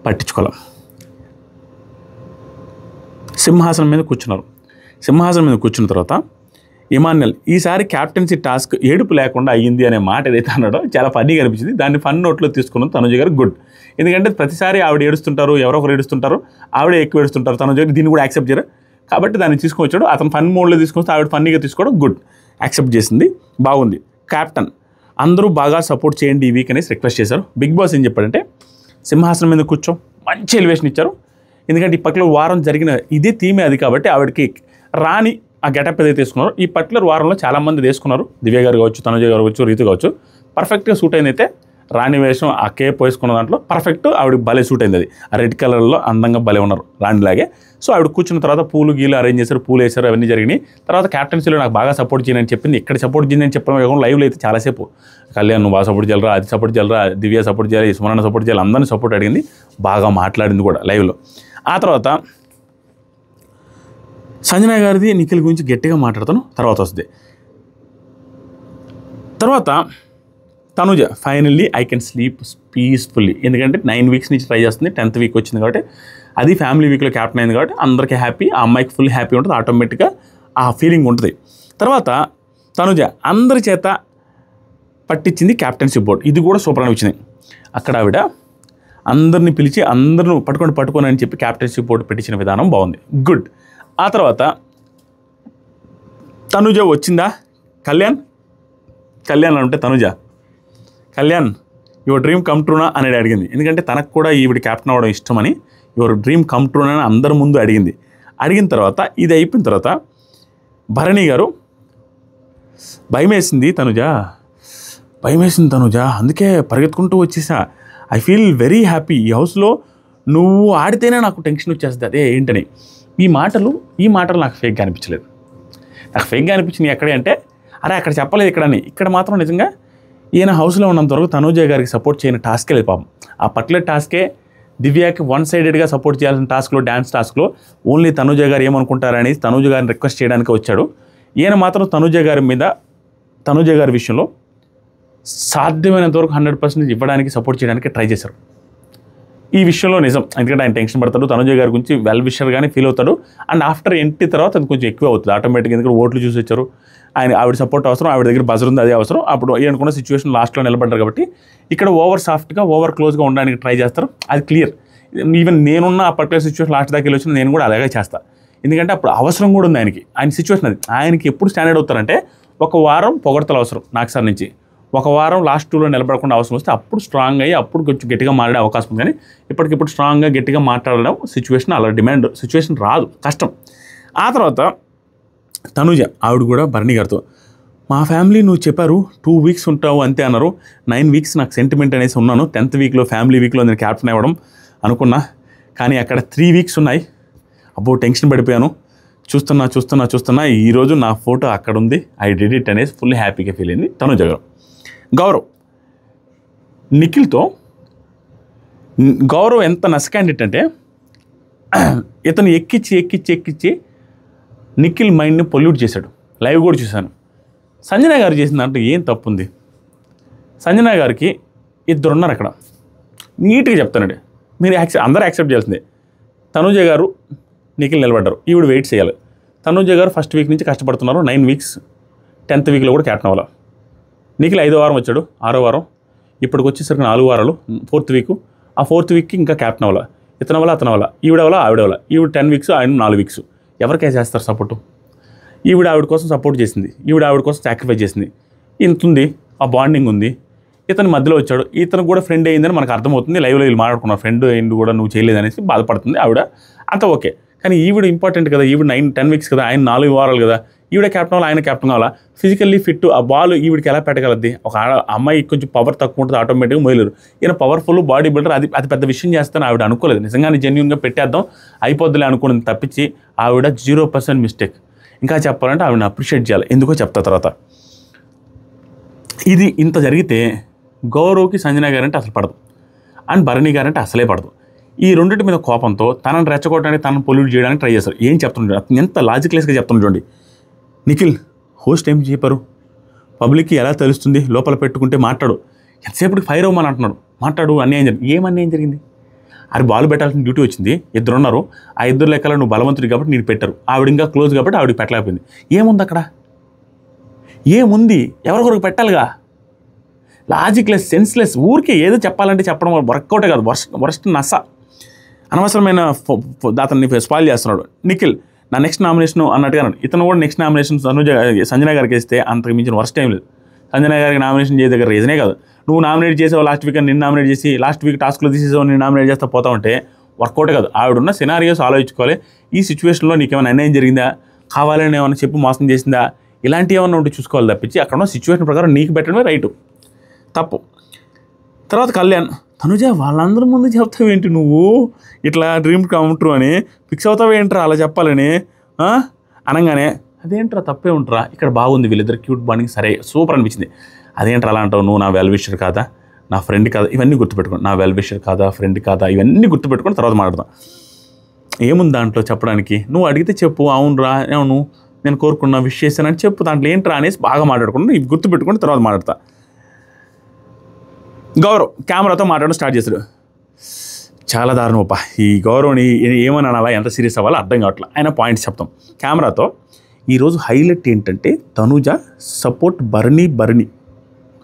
పట్టించుకోలేం. సింహాసనం మీద కూర్చున్నారు. సింహాసనం మీద కూర్చున్న తర్వాత ఇమాన్యుయల్ ఈసారి క్యాప్టెన్సీ టాస్క్ ఏడుపు లేకుండా అయ్యింది అనే మాట ఏదైతే అన్నాడో చాలా ఫన్నీగా అనిపించింది. దాన్ని ఫన్ నోట్లో తీసుకున్నాం తనూజ గారు, గుడ్. ఎందుకంటే ప్రతిసారి ఆవిడ ఏడుస్తుంటారు, ఎవరో ఒకరు ఏడుస్తుంటారు, ఆవిడ ఎక్కువ ఏడుస్తుంటారు. తనూజ గారు దీన్ని కూడా యాక్సెప్ట్ చేయరు కాబట్టి దాన్ని తీసుకొచ్చాడు. అతను ఫన్ మోడ్లో తీసుకొస్తే ఆవిడ ఫన్నీగా తీసుకోవడం, గుడ్, యాక్సెప్ట్ చేసింది, బాగుంది. క్యాప్టెన్ అందరూ బాగా సపోర్ట్ చేయండి ఈ వీక్ అనేసి రిక్వెస్ట్ చేశారు. బిగ్ బాస్ ఏం చెప్పాడంటే, సింహాసనం మీద కూర్చో, మంచి ఎలివేషన్ ఇచ్చారు. ఎందుకంటే ఈ పర్టికులర్ వారం జరిగిన ఇదే థీమే అది కాబట్టి ఆవిడకి రాని ఆ గెటప్ ఏదైతే తీసుకున్నారో ఈ పర్టికులర్ వారంలో చాలామంది వేసుకున్నారు. దివ్య గారు కావచ్చు, తనుజ గారు కావచ్చు, రీతు కావచ్చు. పర్ఫెక్ట్గా సూట్ అయింది. అయితే రాణి వేషం ఆ కేప్ వేసుకున్న దాంట్లో పర్ఫెక్ట్ ఆవిడకి భలే సూట్ అయింది. అది ఆ రెడ్ కలర్లో అందంగా భలే ఉన్నారు రాణిలాగే. సో ఆవిడ కూర్చున్న తర్వాత పూలు గీలు అరేంజ్ చేశారు, పూలు వేశారు, అవన్నీ జరిగినాయి. తర్వాత క్యాప్టెన్సీలో నాకు బాగా సపోర్ట్ చేయని చెప్పింది. ఇక్కడ సపోర్ట్ చేయని చెప్పడం కాకుండా లైవ్లో అయితే చాలాసేపు కళ్యాణ్ నువ్వు బాగా సపోర్ట్ చేయాలరా, అది సపోర్ట్ చేయాలరా, దివ్య సపోర్ట్ చేయాలి, సుమరణ సపోర్ట్ చేయాలి, అందరినీ సపోర్ట్ అడిగింది, బాగా మాట్లాడింది కూడా లైవ్లో. ఆ తర్వాత సంజన గారిది నిఖిల్ గురించి గట్టిగా మాట్లాడతాను తర్వాత వస్తుంది. తర్వాత Tanuja finally I can sleep peacefully. ఎందుకంటే 9 వీక్స్ నుంచి ట్రై చేస్తుంది, 10th వీక్ వచ్చింది కాబట్టి, అది ఫ్యామిలీ వీక్లో క్యాప్టెన్ అయింది కాబట్టి అందరికీ హ్యాపీ, ఆ అమ్మాయికి ఫుల్ హ్యాపీ ఉంటుంది, ఆటోమేటిక్గా ఆ ఫీలింగ్ ఉంటుంది. తర్వాత తనుజ అందరి చేత పట్టించింది క్యాప్టెన్షిప్ బోర్డు, ఇది కూడా సూపర్ అనిపించింది. అక్కడ ఆవిడ అందరిని పిలిచి అందరూ పట్టుకొని అని చెప్పి క్యాప్టెన్షిప్ బోర్డు పెట్టించిన విధానం బాగుంది, గుడ్. ఆ తర్వాత తనుజ వచ్చిందా, కళ్యాణ్ అని అంటే Tanuja Kalyan your dream come ట్రూనా అని అడిగింది. ఎందుకంటే తనకు కూడా ఈవిడ క్యాప్టెన్ అవ్వడం ఇష్టమని యువర్ డ్రీమ్ కమ్ ట్రూనా అని అందరి ముందు అడిగింది. అడిగిన తర్వాత ఇది అయిపోయిన తర్వాత భరణి గారు భయమేసింది తనుజ, అందుకే పరిగెత్తుకుంటూ వచ్చేసా, ఐ ఫీల్ వెరీ హ్యాపీ, ఈ హౌస్లో నువ్వు ఆడితేనే నాకు టెన్షన్ వచ్చేస్తుంది, అదే ఏంటని. ఈ మాటలు నాకు ఫేక్గా అనిపించలేదు. నాకు ఫేక్గా అనిపించింది ఎక్కడే అంటే, అరే అక్కడ చెప్పలేదు ఇక్కడ మాత్రం నిజంగా ఈయన హౌస్లో ఉన్నంతవరకు తనూజ గారికి సపోర్ట్ చేయని టాస్కే లేదు పాపం. ఆ పర్టికులర్ టాస్కే దివ్యాకి 1-sidedగా సపోర్ట్ చేయాల్సిన టాస్క్లో, డ్యాన్స్ టాస్క్లో ఓన్లీ తనూజ గారు ఏమనుకుంటారని తనూజ గారిని రిక్వెస్ట్ చేయడానికి వచ్చాడు. ఈయన మాత్రం తనూజ గారి విషయంలో సాధ్యమైనంతవరకు 100% ఇవ్వడానికి, సపోర్ట్ చేయడానికి ట్రై చేశారు. ఈ విషయంలో నిజం. ఎందుకంటే ఆయన టెన్షన్ పడతాడు, తనుజ గారి గురించి వెల్ విషర్గానే ఫీల్ అవుతాడు. అండ్ ఆఫ్టర్ ఎంట్రీ తర్వాత అది కొంచెం ఎక్కువ అవుతుంది ఆటోమేటిక్గా. ఎందుకంటే ఓట్లు చూసి వచ్చారు, ఆవిడ సపోర్ట్ అవసరం, ఆవిడ దగ్గర బజర్ ఉంది, అదే అవసరం. అప్పుడు అనుకున్న సిచ్యువేషన్ లాస్ట్లో నిలబడ్డారు కాబట్టి ఇక్కడ ఓవర్ సాఫ్ట్గా ఓవర్ క్లోజ్గా ఉండడానికి ట్రై చేస్తారు. అది క్లియర్. ఈవెన్ నేనున్న ఆ పర్టికులర్ సిచ్యువేషన్ లాస్ట్ దాకా వెళ్ళి వచ్చిన నేను కూడా అలాగే చేస్తాను. ఎందుకంటే అప్పుడు అవసరం కూడా ఉంది ఆయన సిచ్యువేషన్ అది. ఆయనకి ఎప్పుడు స్టాండర్డ్ అవుతారంటే ఒక వారం పొగడతలు అవసరం నాకు సార్ నుంచి, ఒక వారం లాస్ట్ 2లో నిలబడకుండా అవసరం వస్తే అప్పుడు స్ట్రాంగ్ అయ్యి అప్పుడు కొంచెం గట్టిగా మాట్లాడే అవకాశం ఉంది. కానీ ఇప్పటికిప్పుడు స్ట్రాంగ్గా గట్టిగా మాట్లాడడం సిచ్యువేషన్ అలా డిమాండ్ సిచ్యువేషన్ రాదు, కష్టం. ఆ తర్వాత తనుజ ఆవిడ కూడా భరణి గారితో, మా ఫ్యామిలీ నువ్వు చెప్పారు 2 వీక్స్ ఉంటావు అంతే అన్నారు, 9 వీక్స్ నాకు సెంటిమెంట్ అనేసి ఉన్నాను. 10th వీక్లో ఫ్యామిలీ వీక్లో నేను క్యాప్టెన్ అవ్వడం అనుకున్నా, కానీ అక్కడ 3 వీక్స్ ఉన్నాయి. అబ్బో టెన్షన్ పడిపోయాను. చూస్తున్నా ఈరోజు నా ఫోటో అక్కడ ఉంది, ఐ డిడ్ ఇట్ అనేసి ఫుల్ హ్యాపీగా ఫీల్ అయింది తనుజ గారు. గౌరవ్ నిఖిల్తో గౌరవ్ ఎంత నస్ క్యాండిడేట్ అంటే ఇతను ఎక్కిచ్చి నిఖిల్ మైండ్ని పొల్యూట్ చేశాడు. లైవ్ కూడా చూశాను. సంజన గారు చేసిన దాంట్లో ఏం తప్పు ఉంది? సంజన గారికి 2 ఉన్నారు అక్కడ. నీట్గా చెప్తానండి, మీరు అందరూ యాక్సెప్ట్ చేయాల్సిందే. తనుజ గారు నిఖిల్ నిలబడ్డారు, ఈవిడ వెయిట్ చేయాలి. తనుజ గారు ఫస్ట్ వీక్ నుంచి కష్టపడుతున్నారు, 9 వీక్స్, 10th వీక్లో కూడా క్యాప్టెన్ అవ్వాలి. నిఖిల్ 5వ వారం వచ్చాడు, 6వ వారం, ఇప్పటికి వచ్చేసరికి 4 వారాలు, 4th వీక్. ఆ 4th వీక్కి ఇంకా క్యాప్టెన్ అవ్వాలి. ఇతను అవ్వాలా, అతను అవ్వాలా, ఆవిడ అవ్వాలా. ఈవిడ 10 వీక్స్, ఆయన 4 వీక్స్. ఎవరికై చేస్తారు సపోర్టు? ఆవిడ కోసం సపోర్ట్ చేసింది, ఆవిడ కోసం సాక్రిఫైస్ చేసింది. ఇంత ఉంది, ఆ బాండింగ్ ఉంది. ఇతను మధ్యలో వచ్చాడు, ఇతను కూడా ఫ్రెండ్ అయ్యిందని మనకు అర్థమవుతుంది. లైవ్లో వీళ్ళు మాట్లాడుకున్నారు, ఫ్రెండ్ అయ్యింది కూడా నువ్వు చేయలేదనేసి బాధపడుతుంది ఆవిడ. అంత ఓకే. కానీ ఈవిడ ఇంపార్టెంట్ కదా, ఈవిడ 9-10 వీక్స్ కదా, ఆయన 4 వారాలు కదా. ఈవిడ క్యాప్టెన్ అవ్వాలి, ఆయన క్యాప్టెన్ కావాలా? ఫిజికల్లీ ఫిట్, ఆ బాల్ ఈవిడికి ఎలా పెట్టగలద్ది? ఒక అమ్మాయి కొంచెం పవర్ తక్కువ ఉంటుంది, ఆటోమేటిక్గా మొయలేరు. ఈయన పవర్ఫుల్ బాడీ బిల్డర్, అది పెద్ద విషయం చేస్తాను ఆవిడ అనుకోలేదు. నిజంగానే జెన్యూన్గా పెట్టేద్దాం అయిపోద్దులే అనుకున్నది తప్పించి ఆవిడ 0% మిస్టేక్. ఇంకా చెప్పాలంటే ఆవిడని అప్రిషియేట్ చేయాలి, ఎందుకో చెప్తా తర్వాత. ఇది ఇంత జరిగితే గౌరవ్కి సంజన గారంటే అసలు పడదు, అండ్ భరణి గారంటే అసలే పడదు. ఈ రెండింటి మీద కోపంతో తనని రెచ్చగొట్టడానికి, తనను పొల్యూట్ చేయడానికి ట్రై చేస్తారు. ఏం చెప్తుండే ఎంత లాజిక్లెస్గా చెప్తుండే చూడండి. నిఖిల్ హోస్ట్ ఏం చెప్పారు, పబ్లిక్కి ఎలా తెలుస్తుంది, లోపల పెట్టుకుంటే మాట్లాడు, ఎంతసేపటికి ఫైర్ అవ్వమని అంటున్నాడు, మాట్లాడు. అన్యాయం జరిగింది. అన్యాయం జరిగింది? అది బాల్ పెట్టాల్సిన డ్యూటీ వచ్చింది, 2 ఉన్నారు. ఆ 2 లెక్కలో నువ్వు బలవంతుడి కాబట్టి నేను పెట్టారు, ఆవిడ ఇంకా క్లోజ్ కాబట్టి ఆవిడకి పెట్టలేకపోయింది. ఏముంది అక్కడ? ఏముంది? ఎవరికొరకు పెట్టాలిగా. లాజిక్లెస్, సెన్స్లెస్, ఊరికే ఏదో చెప్పాలంటే చెప్పడం వర్కౌటే కాదు, వర్స్ట్ నస. అనవసరమైన అతన్ని స్పాయిల్ చేస్తున్నాడు నిఖిల్. నా నెక్స్ట్ నామినేషన్ అన్నట్టుగా ఇతను కూడా నెక్స్ట్ నామినేషన్ సంజన గారికి వేస్తే అంతకు మించిన వర్స్ట్ టైం లేదు. సంజన గారికి నామినేషన్ చేసే దగ్గర రీజనే కాదు. నువ్వు నామినేట్ చేసావు, లాస్ట్ వీక్ నిన్ను నామినేట్ చేసి లాస్ట్ వీక్ టాస్క్లో తీసేసావు, నేను నామినేట్ చేస్తా పోతా ఉంటే వర్కౌటే కాదు. ఆవిడున్న సినారియోస్ ఆలోచించుకోవాలి. ఈ సిచ్యువేషన్లో నీకు ఏమైనా అన్యాయం జరిగిందా, కావాలని ఏమైనా చెప్పి మోసం చేసిందా, ఇలాంటివి ఏమైనా ఉంటే చూసుకోవాలి తప్పించి అక్కడ ఉన్న సిచ్యువేషన్ ప్రకారం నీకు పెట్టడమే రైటు, తప్పు. తర్వాత కళ్యాణ్, తనుజ వాళ్ళందరి ముందు చెప్తావు ఏంటి నువ్వు, ఇట్లా డ్రీమ్ కమ్ ట్రూ అని ఫిక్స్ అవుతావు ఏంట్రా అలా చెప్పాలని అనగానే, అదేంట్రా తప్పే ఉంటారా, ఇక్కడ బాగుంది వీళ్ళిద్దరు క్యూట్ బాండింగ్, సరే సూపర్ అనిపించింది. అదేంట్రా అలా అంటావు, నువ్వు నా వెల్ విషర్ కాదా, నా ఫ్రెండ్ కాదా, ఇవన్నీ గుర్తుపెట్టుకోండి. నా వెల్ విషర్ కాదా, ఫ్రెండ్ కాదా, ఇవన్నీ గుర్తుపెట్టుకొని తర్వాత మాట్లాడదాం. ఏముంది దాంట్లో చెప్పడానికి? నువ్వు అడిగితే చెప్పు, అవునురా అవును నేను కోరుకున్నా, విష్ చేశానని చెప్పు, దాంట్లో ఏంట్రా అనేసి బాగా మాట్లాడుకుంటూ ఇవి గుర్తుపెట్టుకుని తర్వాత మాట్లాడతా. గౌరవ్ కెమెరాతో మాట్లాడడం స్టార్ట్ చేశాడు. చాలా దారుణమప్ప, ఈ గౌరవ్ని ఏమని అనాలా, ఎంత సీరియస్ అవ్వాలో అర్థం కావట్లేదు. ఆయన పాయింట్స్ చెప్తాం కెమెరాతో. ఈరోజు హైలైట్ ఏంటంటే తనుజ సపోర్ట్ భరణి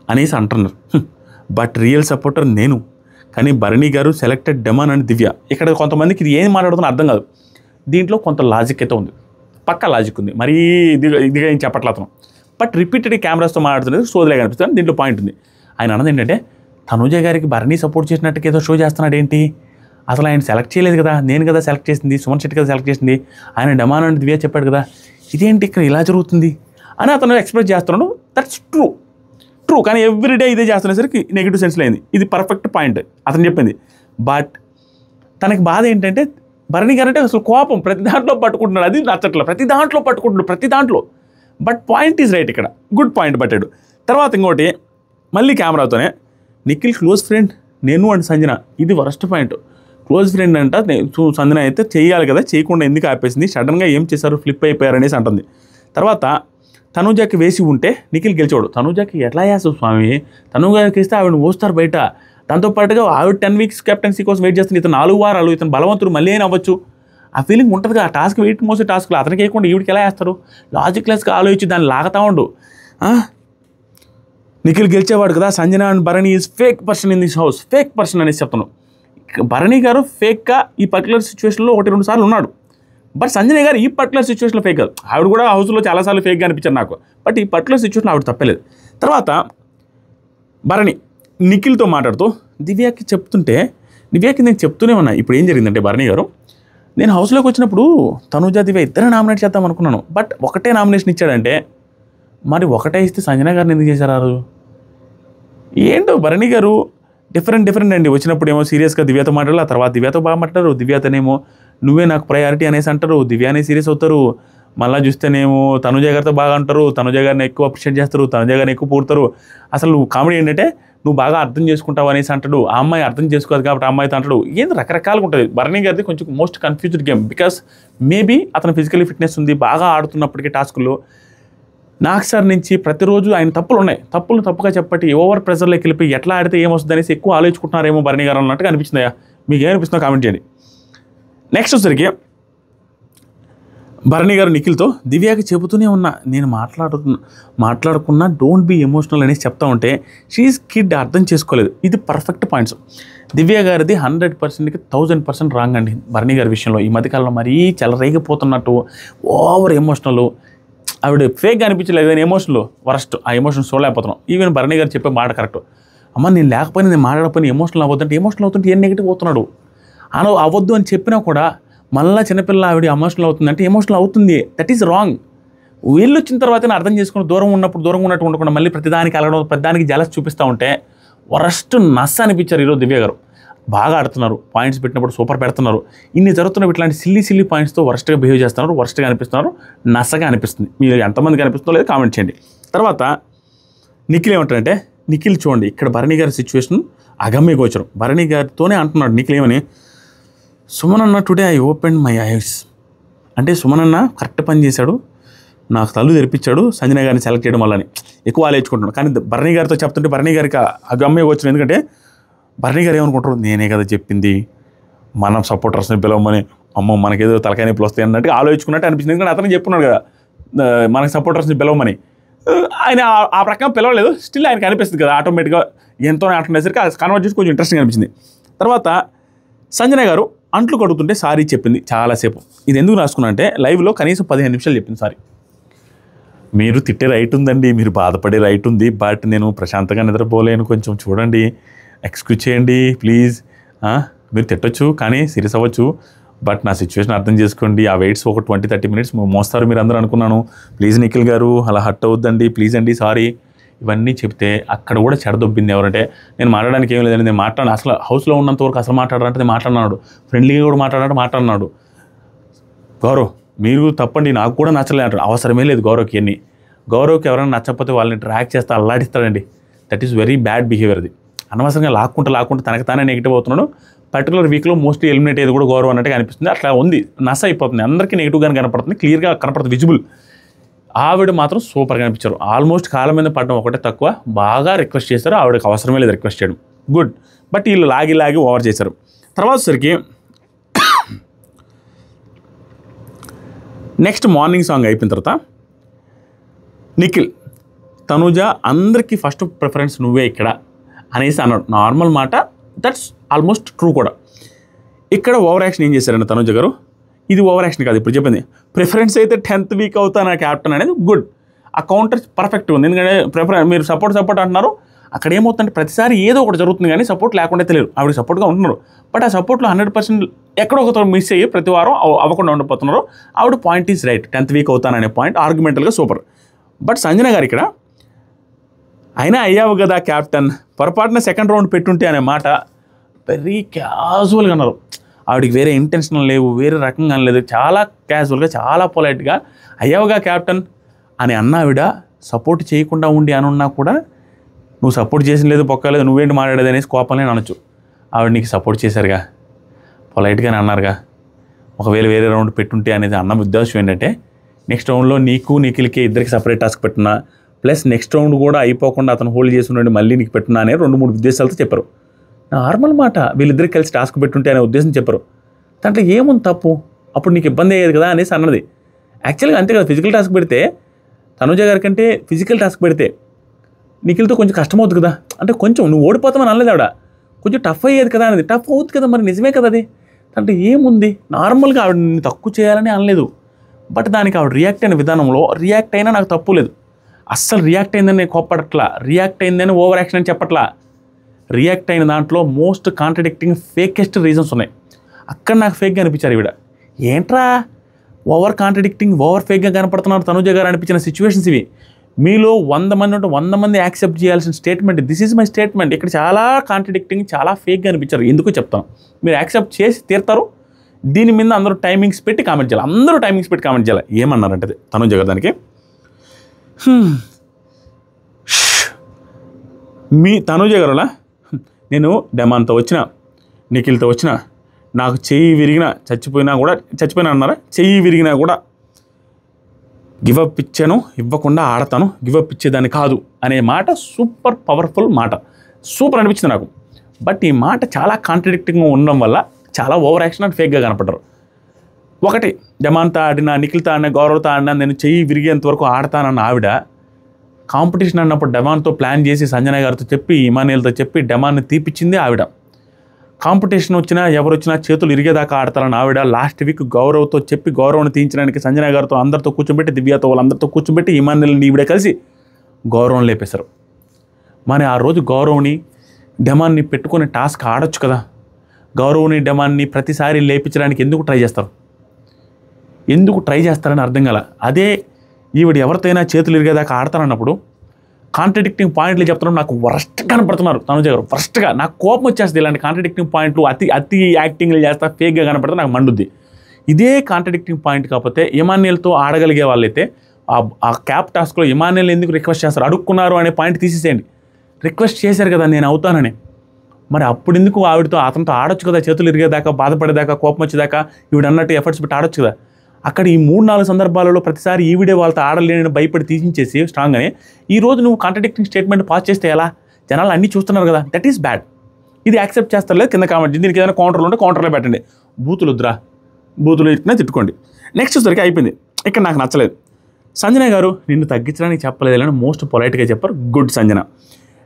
అనేసి అంటున్నారు, బట్ రియల్ సపోర్టర్ నేను. కానీ Bharani garu selected demon and దివ్య. ఇక్కడ కొంతమందికి ఇది ఏం మాట్లాడుతున్నా అర్థం కాదు. దీంట్లో కొంత లాజిక్ అయితే ఉంది, పక్కా లాజిక్ ఉంది, మరీ ఇదిగా ఏం చెప్పట్లేదు. బట్ రిపీటెడ్ కెమెరాస్తో మాట్లాడుతున్నది సోదిలే కనిపిస్తుంది. దీంట్లో పాయింట్ ఉంది. ఆయన అన్నది ఏంటంటే తనుజ గారికి భరణి సపోర్ట్ చేసినట్టుగా ఏదో షో చేస్తున్నాడు ఏంటి, అసలు ఆయన సెలెక్ట్ చేయలేదు కదా, నేను కదా సెలెక్ట్ చేసింది, సుమన్ శెట్టి కదా సెలెక్ట్ చేసింది, ఆయన డెమాన్ అండ్ దివ్య చెప్పాడు కదా, ఇదేంటి ఇక్కడ ఇలా జరుగుతుంది అని అతను ఎక్స్ప్రెస్ చేస్తున్నాడు. That's true. కానీ ఎవ్రీడే ఇదే చేస్తున్నసరికి నెగిటివ్ సెన్స్లో అయింది. ఇది పర్ఫెక్ట్ పాయింట్ అతను చెప్పింది. బట్ తనకి బాధ ఏంటంటే భరణి గారు అంటే అసలు కోపం, ప్రతి దాంట్లో పట్టుకుంటున్నాడు, అది నచ్చట్లేదు, ప్రతి దాంట్లో పట్టుకుంటున్నాడు, ప్రతి దాంట్లో. బట్ పాయింట్ ఈజ్ రైట్, ఇక్కడ గుడ్ పాయింట్ పట్టాడు. తర్వాత ఇంకోటి మళ్ళీ కెమెరాతోనే నిఖిల్ క్లోజ్ ఫ్రెండ్ నేను అండ్ సంజన, ఇది వరస్ట్ పాయింట్. క్లోజ్ ఫ్రెండ్ అంట సంజన అయితే చేయాలి కదా, చేయకుండా ఎందుకు ఆపేసింది, సడన్గా ఏం చేశారు, ఫ్లిప్ అయిపోయారు అనేసి అంటుంది. తర్వాత తనుజాకి వేసి ఉంటే నిఖిల్ గెలిచాడు. తనుజాకి ఎట్లా వేస్తావు స్వామి, తనుజాకి వేస్తే ఆవిడని పోస్తారు బయట, దాంతోపాటుగా ఆవిడ 10 వీక్స్ కెప్టెన్సీ కోసం వెయిట్ చేస్తుంది, ఇతను 4 వారాలు, ఇతను బలవంతుడు మళ్ళీ అయినా అవ్వచ్చు. ఆ ఫీలింగ్ ఉంటుందిగా. ఆ టాస్క్ వెయిట్ మోసే టాస్క్లో అతనికి వేయకుండా ఈవిడికి ఎలా వేస్తారు? లాజిక్లెస్గా ఆలోచించి దాన్ని లాగుతూ ఉండు. నిఖిల్ గెలిచేవాడు కదా. Sanjana and Bharani is fake person in this house, fake person అనేసి చెప్తాను. భరణి గారు ఫేక్గా ఈ పర్టికులర్ సిచ్యువేషన్లో 1-2 సార్లు ఉన్నాడు. బట్ సంజన గారు ఈ పర్టికులర్ సిచ్యువేషన్లో ఫేక్ కాదు. ఆవిడ కూడా హౌస్లో చాలాసార్లు ఫేక్గా అనిపించారు నాకు. బట్ ఈ పర్టికులర్ సిచ్యువేషన్లో ఆవిడ తప్పలేదు. తర్వాత భరణి నిఖిల్తో మాట్లాడుతూ దివ్యాకి చెప్తుంటే, దివ్యాకి నేను చెప్తూనే ఉన్నా. ఇప్పుడు ఏం జరిగిందంటే భరణి గారు, నేను హౌస్లోకి వచ్చినప్పుడు తనుజ దివ్య ఇద్దరు నామినేట్ చేద్దాం అనుకున్నాను. బట్ ఒకటే నామినేషన్ ఇచ్చాడంటే మరి ఒకటే ఇస్తే సంజన గారిని ఎందుకు చేశారు? ఏంటో భరణి గారు డిఫరెంట్ అండి. వచ్చినప్పుడు ఏమో సీరియస్గా దివ్యతో మాట్లాడారు, ఆ తర్వాత దివ్యతో బాగా మాట్లాడారు. దివ్యతోనేమో నువ్వే నాకు ప్రయారిటీ అనేసి అంటారు, దివ్యానే సీరియస్ అవుతారు. మళ్ళీ చూస్తేనేమో తనుజ గారితో బాగా అంటారు, తనుజ గారిని ఎక్కువ అప్రిషియేట్ చేస్తారు, తనుజ గారిని ఎక్కువ పూడతారు. అసలు కామెడీ ఏంటంటే నువ్వు బాగా అర్థం చేసుకుంటావు అనేసి అంటాడు. ఆ అమ్మాయి అర్థం చేసుకోదు కాబట్టి ఆ అమ్మాయితో అంటాడు. ఏంది రకరకాలుగా ఉంటుంది. భరణి గారిది కొంచెం most confused game. Because maybe అతను ఫిజికలీ ఫిట్నెస్ ఉంది, బాగా ఆడుతున్నప్పటికీ టాస్కుల్లో నాకు సార్ నుంచి ప్రతిరోజు ఆయన తప్పుగా చెప్పట్టి ఓవర్ ప్రెజర్లోకి వెళ్ళిపోయి ఎట్లా ఆడితే ఏమొస్తుంది అనేసి ఎక్కువ ఆలోచించుకుంటున్నారేమో భరణి గారు అన్నట్టుగా అనిపించిందా? మీకు ఏమనిపిస్తుందో కామెంట్ చేయండి. నెక్స్ట్ వచ్చరికి భరణి గారు నిఖిల్తో దివ్యాకి చెబుతూనే ఉన్నా, నేను మాట్లాడుకున్నా డోంట్ బీ ఎమోషనల్ అనేసి చెప్తా ఉంటే షీఈస్ కిడ్ అర్థం చేసుకోలేదు. ఇది పర్ఫెక్ట్ పాయింట్స్. దివ్య గారిది 100%కి 1000% రాంగ్ అండి భరణి గారి విషయంలో. ఈ మధ్యకాలంలో మరీ చెలరేగిపోతున్నట్టు ఓవర్ ఎమోషనల్. ఆవిడ ఫేక్గా అనిపించలేదు కానీ ఎమోషన్లో వరస్ట్. ఆ ఎమోషన్ చూడలేకపోతున్నాం. ఈవెన్ భరణి గారు చెప్పే మాట కరెక్ట్. అమ్మ నేను లేకపోయినా, నేను మాట్లాడకపోయినా ఎమోషనల్ అవ్వద్దంటే ఎమోషనల్ అవుతుంటే ఏం నెగిటివ్ అవుతున్నాడు. అవ్వద్దు అని చెప్పినా కూడా మళ్ళీ చిన్నపిల్ల ఆవిడ ఎమోషనల్ అవుతుందంటే ఎమోషనల్ అవుతుంది. That is wrong. వీళ్ళు వచ్చిన తర్వాత అర్థం చేసుకుని దూరంగా ఉన్నట్టు ఉండకుండా మళ్ళీ ప్రతిదానికి అలగడం, ప్రతిదానికి జలస్ చూపిస్తూ ఉంటే వరస్ట్ నస్స అనిపించారు ఈరోజు దివ్య గారు. బాగా ఆడుతున్నారు, పాయింట్స్ పెట్టినప్పుడు సూపర్ పెడుతున్నారు. ఇన్ని జరుగుతున్నవి ఇట్లాంటి సిల్లీ పాయింట్స్తో వరస్ట్గా బిహేవ్ చేస్తున్నారు, వరస్ట్గా అనిపిస్తున్నారు, నస్సగా అనిపిస్తుంది. మీరు ఎంతమందికి అనిపిస్తుందో లేదో కామెంట్ చేయండి. తర్వాత నిఖిల్ ఏమంటారంటే, నిఖిల్ చూడండి ఇక్కడ భరణి గారి సిచ్యువేషన్ అగమ్య గోచరం. భరణి గారితోనే అంటున్నాడు నిఖిల్ ఏమని, సుమన్ అన్న today I open my eyes. అంటే సుమన్ అన్న కరెక్ట్ పని చేశాడు, నాకు తల్లు తెరిపించాడు సంజన గారిని సెలెక్ట్ చేయడం వల్లని ఎక్కువ ఆలోచించుకుంటున్నాడు. కానీ భరణి గారితో చెప్తుంటే భరణి గారికి అగమ్య గోచరం. ఎందుకంటే భరణి గారు ఏమనుకుంటారు, నేనే కదా చెప్పింది మనం సపోర్టర్స్ని పిలవమని, అమ్మో మనకేదో తలకాయ నొప్పులు వస్తాయి అన్నట్టుగా ఆలోచించుకున్నట్టు అనిపించింది. ఎందుకంటే అతను చెప్పున్నాడు కదా మనకి సపోర్టర్స్ని పిలవమని. ఆయన ఆ ప్రకారం పిలవలేదు, స్టిల్ ఆయనకి అనిపిస్తుంది కదా ఆటోమేటిక్గా ఎంతో అంటునేసరికి ఆ కన్వర్జేషన్ కొంచెం ఇంట్రెస్టింగ్ అనిపించింది. తర్వాత సంజన గారు అంట్లు కడుగుతుంటే సారీ చెప్పింది చాలాసేపు. ఇది ఎందుకు రాసుకున్నా అంటే లైవ్లో కనీసం 15 నిమిషాలు చెప్పింది సారీ. మీరు తిట్టే రైట్ ఉందండి, మీరు బాధపడే రైట్ ఉంది, బట్ నేను ప్రశాంతంగా నిద్రపోలేను, కొంచెం చూడండి, ఎక్స్క్యూజ్ చేయండి ప్లీజ్. మీరు తిట్టొచ్చు కానీ సీరియస్ అవ్వచ్చు, బట్ నా సిచ్యువేషన్ అర్థం చేసుకోండి. ఆ వెయిట్స్ ఒక 20-30 మినిట్స్ మోస్తారు మీరు అందరూ అనుకున్నాను, ప్లీజ్ నిఖిల్ గారు అలా హర్ట్ అవుద్దండి, ప్లీజ్ అండి సారీ. ఇవన్నీ చెప్తే అక్కడ కూడా చెడదొబ్బింది. ఎవరంటే నేను మాట్లాడడానికి ఏం లేదండి, నేను మాట్లాడాను అసలు హౌస్లో ఉన్నంత వరకు అసలు మాట్లాడాలంటే నేను మాట్లాడినాడు, ఫ్రెండ్లీగా కూడా మాట్లాడినాడు. గౌరవ్ మీరు తప్పండి, నాకు కూడా నచ్చలేదు అంటాడు. అవసరమే లేదు గౌరవ్కి. గౌరవ్కి ఎవరైనా నచ్చకపోతే వాళ్ళని ట్రాక్ చేస్తే అల్లాడిస్తాడండి. That is very bad behaviour. అది అనవసరంగా లాక్కుంటే తనకు తానే నెగిటివ్ అవుతున్నాడు. పర్టికులర్ వీక్లో మోస్ట్లీ ఎలిమినేట్ అయ్యేది కూడా గౌరవ్ అన్నట్టుగా అనిపిస్తుంది. అట్లా ఉంది, నస అయిపోతుంది, అందరికీ నెగిటివ్గానే కనపడుతుంది, క్లియర్గా కనపడుతుంది, విజిబుల్. ఆవిడ మాత్రం సూపర్గా అనిపించారు. ఆల్మోస్ట్ కాళ్ళ మీద పడడం ఒకటే తక్కువ, బాగా రిక్వెస్ట్ చేశారు. ఆవిడకి అవసరమే లేదు రిక్వెస్ట్ చేయడం, గుడ్. బట్ వీళ్ళు లాగి ఓవర్ చేశారు. తర్వాత సరికి నెక్స్ట్ మార్నింగ్ సాంగ్ అయిపోయిన తర్వాత నిఖిల్ తనుజ అందరికీ ఫస్ట్ ప్రిఫరెన్స్ నువ్వే ఇక్కడ అనేసి అన్నాడు. నార్మల్ మాట, దట్స్ ఆల్మోస్ట్ ట్రూ కూడా. ఇక్కడ ఓవర్ యాక్షన్ ఏం చేశారండి తనుజ గారు, ఇది ఓవర్ యాక్షన్ కాదు ఇప్పుడు చెప్పింది. ప్రిఫరెన్స్ అయితే 10th వీక్ అవుతా నా క్యాప్టెన్ అనేది గుడ్. ఆ కౌంటర్ పర్ఫెక్ట్ ఉంది. ఎందుకంటే మీరు సపోర్ట్ అంటున్నారు, అక్కడ ఏమవుతుందంటే ప్రతిసారి ఏదో ఒకటి జరుగుతుంది కానీ సపోర్ట్ లేకుండా తెలియదు. ఆవిడ సపోర్ట్గా ఉంటున్నారు, బట్ ఆ సపోర్ట్లో 100% ఎక్కడో ఒక మిస్ అయ్యి ప్రతి వారం అవ్వకుండా ఉండిపోతున్నారు. ఆవిడ point is right, 10th week అవుతాననే పాయింట్ ఆర్గ్యుమెంటల్గా సూపర్. బట్ సంజన గారు ఇక్కడ అయినా అయ్యావు కదా క్యాప్టెన్, పొరపాటున సెకండ్ రౌండ్ పెట్టుంటే అనే మాట వెరీ క్యాజువల్గా అన్నారు. ఆవిడకి వేరే ఇంటెన్షన్ లేవు, వేరే రకంగా లేదు, చాలా క్యాజువల్గా చాలా పొలైట్గా అయ్యావుగా క్యాప్టెన్ అని అన్న ఆవిడ సపోర్ట్ చేయకుండా ఉండి అనున్నా కూడా నువ్వు సపోర్ట్ చేసిన లేదు పొక్కలేదు, నువ్వేంటి మాట్లాడేది అనేసి కోపంలో అనొచ్చు. ఆవిడ నీకు సపోర్ట్ చేశారుగా, పొలైట్గానే అన్నారుగా, ఒకవేళ వేరే రౌండ్ పెట్టుంటే అనేది అన్న ఉద్దేశం ఏంటంటే నెక్స్ట్ రౌండ్లో నీకు నిఖిల్కి ఇద్దరికి సపరేట్ టాస్క్ పెట్టినా, ప్లస్ నెక్స్ట్ రౌండ్ కూడా అయిపోకుండా అతను హోల్డ్ చేసి ఉండండి మళ్ళీ నీకు పెట్టినా అనే 2-3 ఉద్దేశాలతో చెప్పారు. నార్మల్ మాట, వీళ్ళిద్దరికి కలిసి టాస్క్ పెట్టుంటే అనే ఉద్దేశం చెప్పరు. దాంట్లో ఏముంది తప్పు, అప్పుడు నీకు ఇబ్బంది అయ్యేది కదా అనేసి అన్నది. యాక్చువల్గా అంతే కదా, ఫిజికల్ టాస్క్ పెడితే తనుజ గారి కంటే ఫిజికల్ టాస్క్ పెడితే నిఖిల్తో కొంచెం కష్టమవుతుంది కదా, అంటే కొంచెం నువ్వు ఓడిపోతామని అనలేదు ఆవిడ, కొంచెం టఫ్ అయ్యేది కదా అనేది. టఫ్ అవుతుంది కదా, మరి నిజమే కదా అది. అంటే ఏముంది, నార్మల్గా ఆవిడ నిన్ను తక్కువ చేయాలని అనలేదు. బట్ దానికి ఆవిడ రియాక్ట్ అయిన విధానంలో రియాక్ట్ అయినా నాకు తప్పు లేదు. అస్సలు రియాక్ట్ అయిందని నేను కోప్పడట్లా, రియాక్ట్ అయిందని ఓవర్ యాక్షన్ అని చెప్పట్లా. రియాక్ట్ అయిన దాంట్లో మోస్ట్ కాంట్రడిక్టింగ్ ఫేకెస్ట్ రీజన్స్ ఉన్నాయి. అక్కడ నాకు ఫేక్గా అనిపించారు ఈవిడ. ఏంట్రా ఓవర్ కాంట్రడిక్టింగ్, ఓవర్ ఫేక్గా కనపడుతున్నారు తనుజ గారు అనిపించిన సిచ్యువేషన్స్ ఇవి. మీలో 100 మంది ఉంటే 100 మంది యాక్సెప్ట్ చేయాల్సిన statement, this is my statement. ఇక్కడ చాలా కాంట్రడిక్టింగ్, చాలా ఫేక్గా అనిపించారు. ఎందుకు చెప్తాను, మీరు యాక్సెప్ట్ చేసి తీరుతారు. దీని మీద అందరూ టైమింగ్స్ పెట్టి కామెంట్ చేయాలి, అందరూ టైమింగ్స్ పెట్టి కామెంట్ చేయాలి. ఏమన్నారంటే తనుజ గారు దానికి, మీ తనుజ గారులా నేను డెమాన్తో వచ్చిన, నిఖిల్తో వచ్చిన, నాకు చెయ్యి విరిగినా చచ్చిపోయినా అన్నారా, చెయ్యి విరిగినా కూడా గివప్ ఇచ్చాను, ఇవ్వకుండా ఆడతాను, గివప్ ఇచ్చేదాన్ని కాదు అనే మాట సూపర్ పవర్ఫుల్ మాట, సూపర్ అనిపించింది నాకు. బట్ ఈ మాట చాలా కాంట్రడిక్టింగ్గా ఉండడం వల్ల చాలా ఓవర్ యాక్షన్ అండ్ ఫేక్గా కనపడ్డారు. ఒకటి, డెమాన్తో ఆడినా, నిఖిల్తో ఆడినా, గౌరవ్తో ఆడినా నేను చెయ్యి విరిగేంత వరకు ఆడతానన్న ఆవిడ కాంపిటీషన్ అన్నప్పుడు డెమాన్తో ప్లాన్ చేసి సంజన గారితో చెప్పి, ఇమానియల్తో చెప్పి డెమాన్ని తీపిచ్చింది ఆవిడ. కాంపిటీషన్ వచ్చినా ఎవరు వచ్చినా చేతులు ఇరిగేదాకా ఆడతారని ఆవిడ లాస్ట్ వీక్ గౌరవ్తో చెప్పి గౌరవ్ని తీయించడానికి సంజన గారితో అందరితో కూర్చోబెట్టి, దివ్యతో వాళ్ళందరితో కూర్చోబెట్టి ఇమానియల్ని ఈవిడ కలిసి గౌరవం లేపేశారు. మరి ఆ రోజు గౌరవ్ని డెమాన్ని పెట్టుకొని టాస్క్ ఆడొచ్చు కదా. గౌరవ్ని డెమాన్ని ప్రతిసారి లేపించడానికి ఎందుకు ట్రై చేస్తారని అర్థం కాల. అదే ఈవిడ ఎవరితోనైనా చేతులు ఇరిగేదాకా ఆడతారన్నప్పుడు కాంట్రడిక్టింగ్ పాయింట్లు చెప్తున్నారు. నాకు వరస్ట్ కనపడుతున్నారు తనుజ గారు, వరస్ట్గా. నాకు కోపం వచ్చేస్తుంది ఇలాంటి కాంట్రడిక్టింగ్ పాయింట్లు, అతి యాక్టింగ్లు చేస్తా, ఫేక్గా కనపడితే నాకు మండుద్ది. ఇదే కాంట్రడిక్టింగ్ పాయింట్ కాకపోతే ఇమానియల్తో ఆడగలిగే వాళ్ళైతే ఆ క్యాప్ టాస్క్లో ఇమానియల్ ఎందుకు రిక్వెస్ట్ చేస్తారు, అడుక్కున్నారు అనే పాయింట్ తీసేసేయండి. రిక్వెస్ట్ చేశారు కదా నేను అవుతానని, మరి అప్పుడు ఎందుకు అతనితో ఆడొచ్చు కదా, చేతులు ఇరిగేదాకా, బాధపడేదాకా, కోపం వచ్చేదాకా ఈవిడ అన్నట్టు ఎఫర్ట్స్ పెట్టి ఆడొచ్చు కదా. అక్కడ ఈ 3-4 సందర్భాలలో ప్రతిసారి ఈవిడే వాళ్ళతో ఆడలేని భయపడి తీసించేసి స్ట్రాంగ్గానే ఈరోజు నువ్వు కాంట్రడిక్టింగ్ స్టేట్మెంట్ పాస్ చేస్తే ఎలా, జనాలు అన్నీ చూస్తున్నారు కదా, దట్ ఈస్ బ్యాడ్. ఇది యాక్సెప్ట్ చేస్తారు లేదు, కింద కామెంట్ దీనికి ఏదైనా కౌంటర్లు ఉంటే కౌంటర్లో పెట్టండి. బూతులు ఇట్లా తిట్టుకోండి. నెక్స్ట్ సరికి అయిపోయింది. ఇక్కడ నాకు నచ్చలేదు. సంజన గారు నిన్ను తగ్గించడానికి చెప్పలేదు అని మోస్ట్ పొలైట్గా చెప్పారు, గుడ్ సంజన.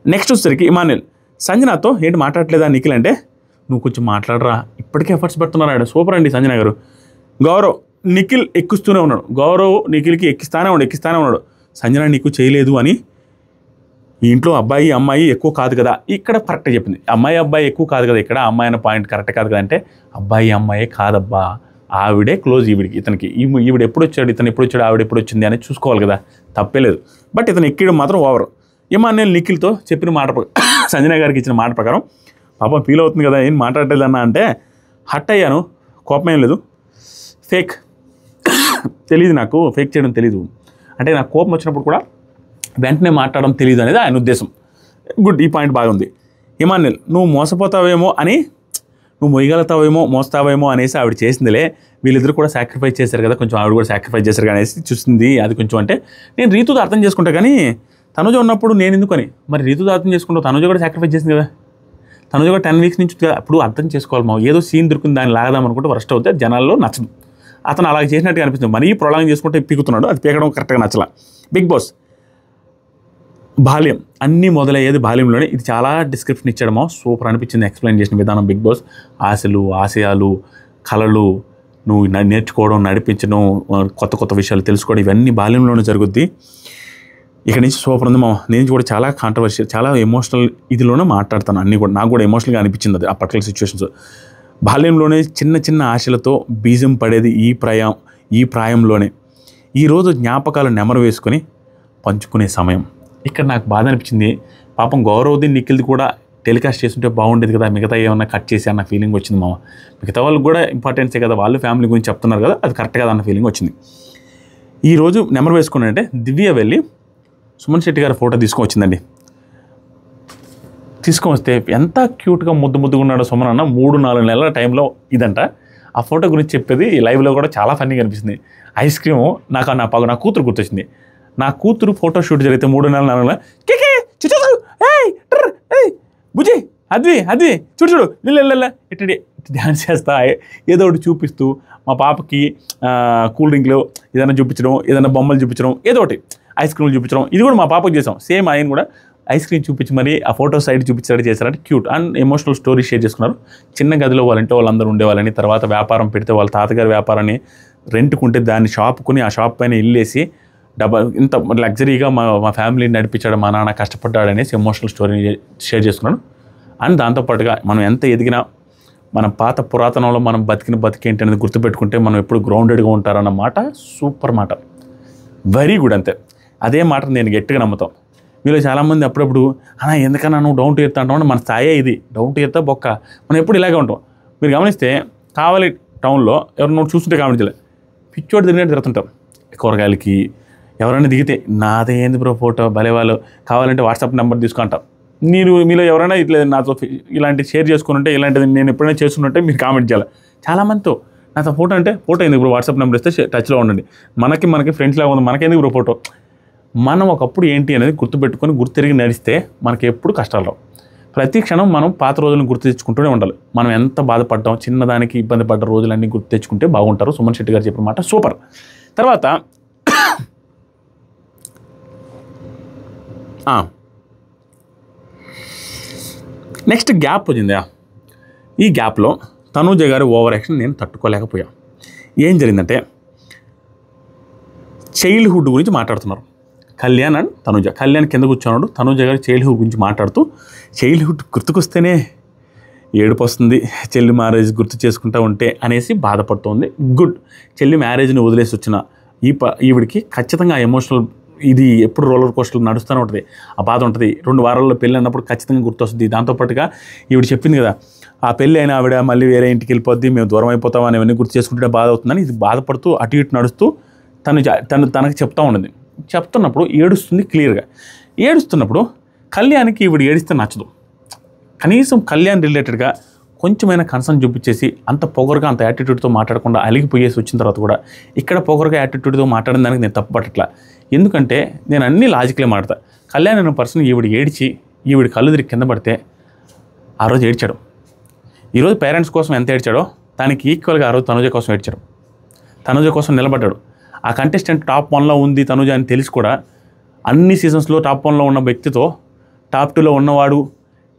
నెక్స్ట్ వచ్చేసరికి ఇమానియల్ సంజనతో ఏంటి మాట్లాడలేదా నిఖిల్ అంటే, నువ్వు కొంచెం మాట్లాడరా, ఇప్పటికే ఎఫర్ట్స్ పెడుతున్నారు. సూపర్ అండి సంజన గారు. గౌరవ్ నిఖిల్ ఎక్కిస్తూనే ఉన్నాడు, గౌరవ్ నిఖిల్కి ఎక్కిస్తానే ఉన్నాడు. సంజన నీకు చేయలేదు అని, ఈ ఇంట్లో అబ్బాయి అమ్మాయి ఎక్కువ కాదు కదా, ఇక్కడ కరెక్ట్గా చెప్పింది. అమ్మాయి అబ్బాయి ఎక్కువ కాదు కదా, ఇక్కడ అమ్మాయి అనే పాయింట్ కరెక్ట్ కాదు కదా అంటే, అబ్బాయి అమ్మాయే కాదబ్బా, ఆవిడే క్లోజ్ ఇతనికి ఈవిడ ఎప్పుడు వచ్చాడు, ఇతను ఎప్పుడు వచ్చాడు, ఆవిడ ఎప్పుడు వచ్చింది అని చూసుకోవాలి కదా, తప్పేలేదు. బట్ ఇతను ఎక్కడం మాత్రం ఓవర్. ఇమానియల్ నిఖిల్తో చెప్పిన మాట సంజన గారికి ఇచ్చిన మాట ప్రకారం పాపం ఫీల్ అవుతుంది కదా, ఏం మాట్లాడలేదన్నా అంటే, హట్ అయ్యాను, కోపం ఏం లేదు, ఫేక్ తెలియదు నాకు, ఫేక్ చేయడం తెలీదు అంటే, నాకు కోపం వచ్చినప్పుడు కూడా వెంటనే మాట్లాడడం తెలియదు అనేది ఆయన ఉద్దేశం. గుడ్, ఈ పాయింట్ బాగుంది. ఇమానియల్ నువ్వు మోసపోతావేమో అని, నువ్వు మోస్తావేమో అనేసి ఆవిడ చేసిందిలే, వీళ్ళిద్దరు కూడా సాక్రిఫైస్ చేశారు కదా, కొంచెం ఆవిడ కూడా సాక్రిఫైస్ చేశారు అనేసి చూసింది. అది కొంచెం అంటే నేను రీతుతో అర్థం చేసుకుంటా, కానీ తనుజ ఉన్నప్పుడు నేను ఎందుకని, మరి రీతుతో అర్థం చేసుకుంటావు, తనుజ కూడా సాక్రిఫైస్ చేసింది కదా, తనుజ కూడా 10 వీక్స్ నుంచి అప్పుడు అర్థం చేసుకోవాలి. మా ఏదో సీన్ దొరికింది దాన్ని లాగదాం అనుకుంటే వరస్ట్ అవుతే జనాల్లో నచ్చదు. అతను అలాగ చేసినట్టుగా అనిపిస్తుంది, మరీ ప్రొలాంగ్ చేసుకుంటే పీకుతున్నాడు, అది పీకడం కరెక్ట్గా నచ్చల. బిగ్ బాస్ బాల్యం అన్నీ మొదలయ్యేది బాల్యంలోనే, ఇది చాలా డిస్క్రిప్షన్ ఇచ్చాడమో, సూపర్ అనిపించింది ఎక్స్ప్లెయిన్ చేసిన విధానం. బిగ్ బాస్ ఆశలు, ఆశయాలు, కళలు, నువ్వు నేర్చుకోవడం, నడిపించడం, కొత్త విషయాలు తెలుసుకోవడం, ఇవన్నీ బాల్యంలోనే జరుగుద్ది. ఇక్కడ నుంచి సూపర్ ఉంది మా. నేను కూడా చాలా కాంట్రవర్షియల్, చాలా ఎమోషనల్ ఇదిలోనే మాట్లాడతాను అన్నీ కూడా. నాకు కూడా ఎమోషనల్గా అనిపించింది అది, ఆ పర్టికులర్ సిచ్యువేషన్స్. బాల్యంలోనే చిన్న ఆశలతో బీజం పడేది ఈ ప్రాయంలోనే. ఈరోజు జ్ఞాపకాలు నెమరు వేసుకొని పంచుకునే సమయం. ఇక్కడ నాకు బాధ అనిపించింది, పాపం గౌరవ్ది నిఖిల్ది కూడా టెలికాస్ట్ చేస్తుంటే బాగుండేది కదా, మిగతా ఏమన్నా కట్ చేసి అన్న ఫీలింగ్ వచ్చింది మామ. మిగతా వాళ్ళకి కూడా ఇంపార్టెన్సే కదా, వాళ్ళు ఫ్యామిలీ గురించి చెప్తున్నారు కదా, అది కరెక్ట్ కదా అన్న ఫీలింగ్ వచ్చింది. ఈరోజు నెమరు వేసుకున్నానంటే దివ్య వెళ్ళి సుమన్ శెట్టి గారి ఫోటో తీసుకొచ్చిందండి. తీసుకొస్తే ఎంత క్యూట్గా ముద్దుగా ఉన్నాడో సుమన్ అన్న. 3-4 నెలల టైంలో ఇదంట. ఆ ఫోటో గురించి చెప్పేది లైవ్లో కూడా చాలా ఫన్నీగా అనిపిస్తుంది. ఐస్ క్రీము నా కూతురు గుర్తొచ్చింది. నా కూతురు ఫోటో షూట్ జరిగితే 3 నెలల కేకే బుజ్జి అది చూడు ఇటు డ్యాన్స్ చేస్తా ఏదో ఒకటి చూపిస్తూ మా పాపకి కూల్ డ్రింక్లు ఏదైనా చూపించడం, ఏదైనా బొమ్మలు చూపించడం, ఏదో ఒకటి ఐస్ క్రీమ్లు చూపించడం. ఇది కూడా మా పాపకు చేసాం. సేమ్ ఆయన కూడా ఐస్ క్రీమ్ చూపించి మరి ఆ ఫోటో సైడ్ చూపించారు చేశారంటే cute and emotional story share చేసుకున్నారు. చిన్న గదిలో వాళ్ళంటే వాళ్ళందరూ ఉండేవాళ్ళని, తర్వాత వ్యాపారం పెడితే వాళ్ళ తాతగారి వ్యాపారాన్ని రెంట్కుంటే దాన్ని షాపుకుని ఆ షాప్ పైన ఇల్లేసి ఇంత లగ్జరీగా మా ఫ్యామిలీని నడిపించాడు, మా నాన్న కష్టపడ్డాడు అనేసి ఎమోషనల్ స్టోరీని షేర్ చేసుకున్నాడు. అండ్ దాంతోపాటుగా మనం ఎంత ఎదిగినా మన పాత పురాతనంలో మనం బతికేంటి అనేది గుర్తుపెట్టుకుంటే మనం ఎప్పుడు గ్రౌండెడ్గా ఉంటారన్న మాట సూపర్ మాట, వెరీ గుడ్. అంతే అదే మాట నేను గట్టిగా నమ్ముతాం. మీలో చాలామంది అప్పుడప్పుడు అన్నా ఎందుకన్నా నువ్వు డౌన్ టు ఎర్త్ అంటావు, మన స్థాయే ఇది, డౌన్ టు ఎర్త్ బొక్క, మనం ఎప్పుడు ఇలాగే ఉంటాం. మీరు గమనిస్తే కావాలి టౌన్లో ఎవరు నువ్వు చూస్తుంటే కామెంట్ చేయలేదు, పిచ్చోడు తిరిగినట్టు తిరుగుతుంటాం. కూరగాయలకి ఎవరైనా దిగితే నాదే ఏంది బ్రో ఫోటో భలే, వాళ్ళు కావాలంటే వాట్సాప్ నెంబర్ తీసుకుంటాం. మీలో ఎవరైనా ఇట్లా నాతో ఇలాంటి షేర్ చేసుకుని ఉంటే, ఇలాంటిది నేను ఎప్పుడైనా చేస్తుంటే మీరు కామెంట్ చేయాలి. చాలామందితో నాతో ఫోటో అంటే ఫోటో ఎందుకు బ్రో, వాట్సాప్ నెంబర్ ఇస్తే టచ్లో ఉండండి, మనకి ఫ్రెండ్స్ లాగా ఉంది, మనకెందుకు బ్రో ఫోటో. మనం ఒకప్పుడు ఏంటి అనేది గుర్తుపెట్టుకొని గుర్తిరిగి నడిస్తే మనకి ఎప్పుడు కష్టాలు రావు. ప్రతి క్షణం మనం పాత రోజులను గుర్తు తెచ్చుకుంటూనే ఉండాలి. మనం ఎంత బాధపడ్డాం, చిన్నదానికి ఇబ్బంది పడ్డ రోజులన్నీ గుర్తు తెచ్చుకుంటే బాగుంటారు. సుమన్ శెట్టి గారు చెప్పిన మాట సూపర్. తర్వాత నెక్స్ట్ గ్యాప్ వచ్చిందా, ఈ గ్యాప్లో తనూజ గారి ఓవర్ యాక్షన్ నేను తట్టుకోలేకపోయా. ఏం జరిగిందంటే చైల్డ్హుడ్ గురించి మాట్లాడుతున్నారు కళ్యాణ్ అండ్ తనూజ. కళ్యాణ్ కింద కూర్చున్నాడు, తనూజ గారు చైల్డ్హుడ్ గురించి మాట్లాడుతూ చైల్డ్హుడ్ గుర్తుకొస్తేనే ఏడుపు వస్తుంది, చెల్లి మ్యారేజ్ గుర్తు చేసుకుంటూ ఉంటే అనేసి బాధపడుతుంది. గుడ్, చెల్లి మ్యారేజ్ని వదిలేసి వచ్చిన ఈవిడికి ఖచ్చితంగా ఎమోషనల్ ఇది ఎప్పుడు రోలర్ కోస్టర్లు నడుస్తూనే ఉంటుంది, ఆ బాధ ఉంటుంది. 2 వారాల్లో పెళ్ళి అన్నప్పుడు ఖచ్చితంగా గుర్తొస్తుంది. దాంతోపాటుగా ఈవిడ చెప్పింది కదా, ఆ పెళ్ళి అయినా ఆవిడ మళ్ళీ వేరే ఇంటికి వెళ్ళిపోద్ది, మేము దూరం అయిపోతాం అని ఇవన్నీ గుర్తు చేసుకుంటే బాధ అవుతుందని ఇది బాధపడుతూ అటు ఇటు నడుస్తూ తనకు చెప్తూ ఉండదు. చెప్తున్నప్పుడు ఏడుస్తుంది క్లియర్గా. ఏడుస్తున్నప్పుడు కళ్యాణ్కి ఈవిడ ఏడిస్తే నచ్చదు. కనీసం కళ్యాణ్ రిలేటెడ్గా కొంచెమైనా కన్సర్న్ చూపించేసి అంత పొగరుగా అంత యాటిట్యూడ్తో మాట్లాడకుండా అలిగిపోయేసి వచ్చిన తర్వాత కూడా ఇక్కడ పొగరుగా యాటిట్యూడ్తో మాట్లాడిన దానికి నేను తప్పుపట్టట్లా. ఎందుకంటే నేను అన్ని లాజిక్లే మాట్లాడతా. కళ్యాణ్ అనే పర్సన్ ఈవిడ ఏడిచి ఈవిడ కళ్ళు తిరిగి కింద పడితే ఆ రోజు ఏడ్చాడు. ఈరోజు పేరెంట్స్ కోసం ఎంత ఏడ్చాడో దానికి ఈక్వల్గా ఆ రోజు తనూజ కోసం ఏడ్చాడు. తనూజ కోసం నిలబడ్డాడు. ఆ కంటెస్టెంట్ టాప్ 1లో ఉంది తనూజ అని తెలిసి కూడా అన్ని సీజన్స్లో టాప్ 1లో ఉన్న వ్యక్తితో టాప్ 2లో ఉన్నవాడు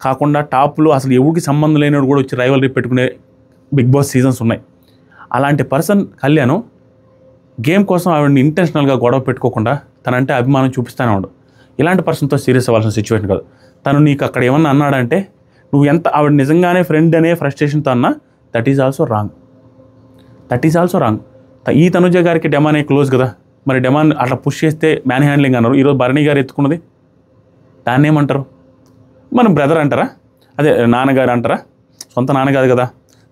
కాకుండా టాప్లో అసలు ఎవరికి సంబంధం లేనివాడు కూడా వచ్చి రైవల్రీ పెట్టుకునే బిగ్ బాస్ సీజన్స్ ఉన్నాయి. అలాంటి పర్సన్ కళ్యాణ్ గేమ్ కోసం ఆవిడని ఇంటెన్షనల్గా గొడవ పెట్టుకోకుండా తనంటే అభిమానం చూపిస్తానే ఉండు. ఇలాంటి పర్సన్తో సీరియస్ అవ్వాల్సిన సిచ్యువేషన్ కాదు. తను నీకు అక్కడ ఏమన్నా అన్నాడంటే నువ్వు ఎంత ఆవిడ నిజంగానే ఫ్రెండ్ అనే ఫ్రస్ట్రేషన్తో అన్నా దట్ ఈజ్ ఆల్సో రాంగ్. ఈ తనుజ గారికి డెమానే క్లోజ్ కదా, మరి డెమాన్ అట్లా పుష్ చేస్తే మ్యాన్ హ్యాండ్లింగ్ అన్నారు. ఈరోజు భరణి గారు ఎత్తుకున్నది దాన్ని ఏమంటారు? మన బ్రదర్ అంటారా, అదే నాన్నగారు అంటారా? సొంత నాన్నగారు కదా.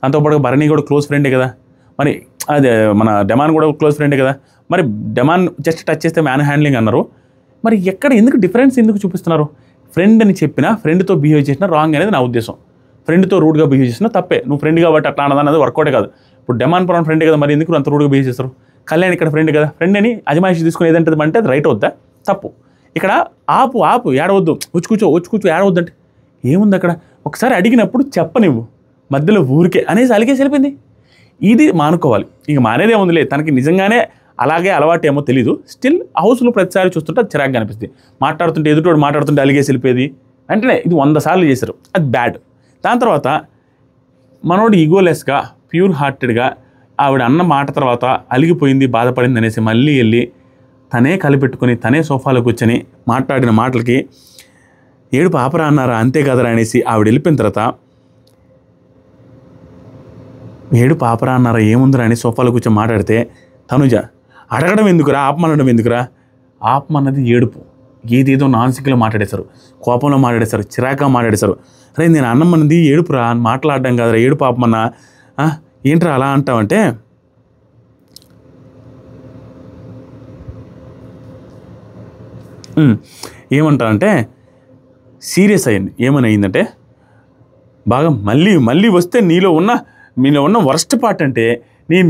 దాంతోపాటు భరణి కూడా క్లోజ్ ఫ్రెండే కదా, మరి అదే మన డెమాన్ కూడా క్లోజ్ ఫ్రెండే కదా. మరి డెమాన్ జస్ట్ టచ్ చేస్తే మ్యాన్ హ్యాండ్లింగ్ అన్నారు. మరి ఎందుకు డిఫరెన్స్ ఎందుకు చూపిస్తున్నారు? ఫ్రెండ్ అని చెప్పినా ఫ్రెండ్తో బిహేవ్ చేసినా రాంగ్ అనేది నా ఉద్దేశం. ఫ్రెండ్తో రూడ్గా బిహేవ్ చేసినా తప్పే. నువ్వు ఫ్రెండ్ కాబట్టి అట్లా అన్నది వర్కౌటే కాదు. ఇప్పుడు డెమాన్ పవన్ ఫ్రెండే కదా, మరి ఎందుకు అంత రూడ్గా బిహేవ్ చేస్తారు? కళ్యాణ్ ఇక్కడ ఫ్రెండ్ కదా, ఫ్రెండ్ అని అజమాయిషి తీసుకుని ఏదంటే అంటే అది రైట్ అవుద్దా? తప్పు. ఇక్కడ ఆపు ఏడవద్దు, వచ్చి ఏడవద్దు అంటే ఏముంది అక్కడ? ఒకసారి అడిగినప్పుడు చెప్పనివ్వు, మధ్యలో ఊరికే అనేసి అలిగేసి వెళ్ళిపోయింది. ఇది మానుకోవాలి. ఇంక మానేదే ఉందిలే. తనకి నిజంగానే అలాగే అలవాటు ఏమో తెలీదు. స్టిల్ హౌస్లో ప్రతిసారి చూస్తుంటే అది చిరాగ్గా అనిపిస్తుంది. మాట్లాడుతుంటే ఎదుటోడు మాట్లాడుతుంటే అలిగేసి వెళ్ళిపోయేది. వెంటనే ఇది 100 సార్లు చేశారు, అది బ్యాడ్. దాని తర్వాత మనోడు ఈగోలెస్గా ప్యూర్ హార్టెడ్గా ఆవిడ అన్న మాట తర్వాత అలిగిపోయింది, బాధపడింది అనేసి మళ్ళీ వెళ్ళి తనే కలిపెట్టుకొని తనే సోఫాలో కూర్చొని మాట్లాడిన మాటలకి ఏడుపు ఆపరా అన్నారా, అంతే కదరా అనేసి ఆవిడ వెళ్ళిపోయిన తర్వాత ఏడుపు ఆపరా అన్నారా ఏముందిరా అని సోఫాలో కూర్చొని మాట్లాడితే తనుజ అడగడం ఎందుకురా, ఆపమనడం ఎందుకురా? ఆపమన్నది ఏడుపు. ఏదేదో నాన్సిక్లో మాట్లాడేశారు, కోపంలో మాట్లాడేశారు, చిరాగ్గా మాట్లాడేశారు. అరే నేను అన్నమన్నది ఏడుపురా అని మాట్లాడడం కాదురా, ఏడుపు ఆపమన్నా. ఏంట్రా అలా అంటావంటే ఏమంటారంటే సీరియస్ అయింది. ఏమని అయిందంటే బాగా మళ్ళీ వస్తే మీలో ఉన్న వరస్ట్ పార్ట్ అంటే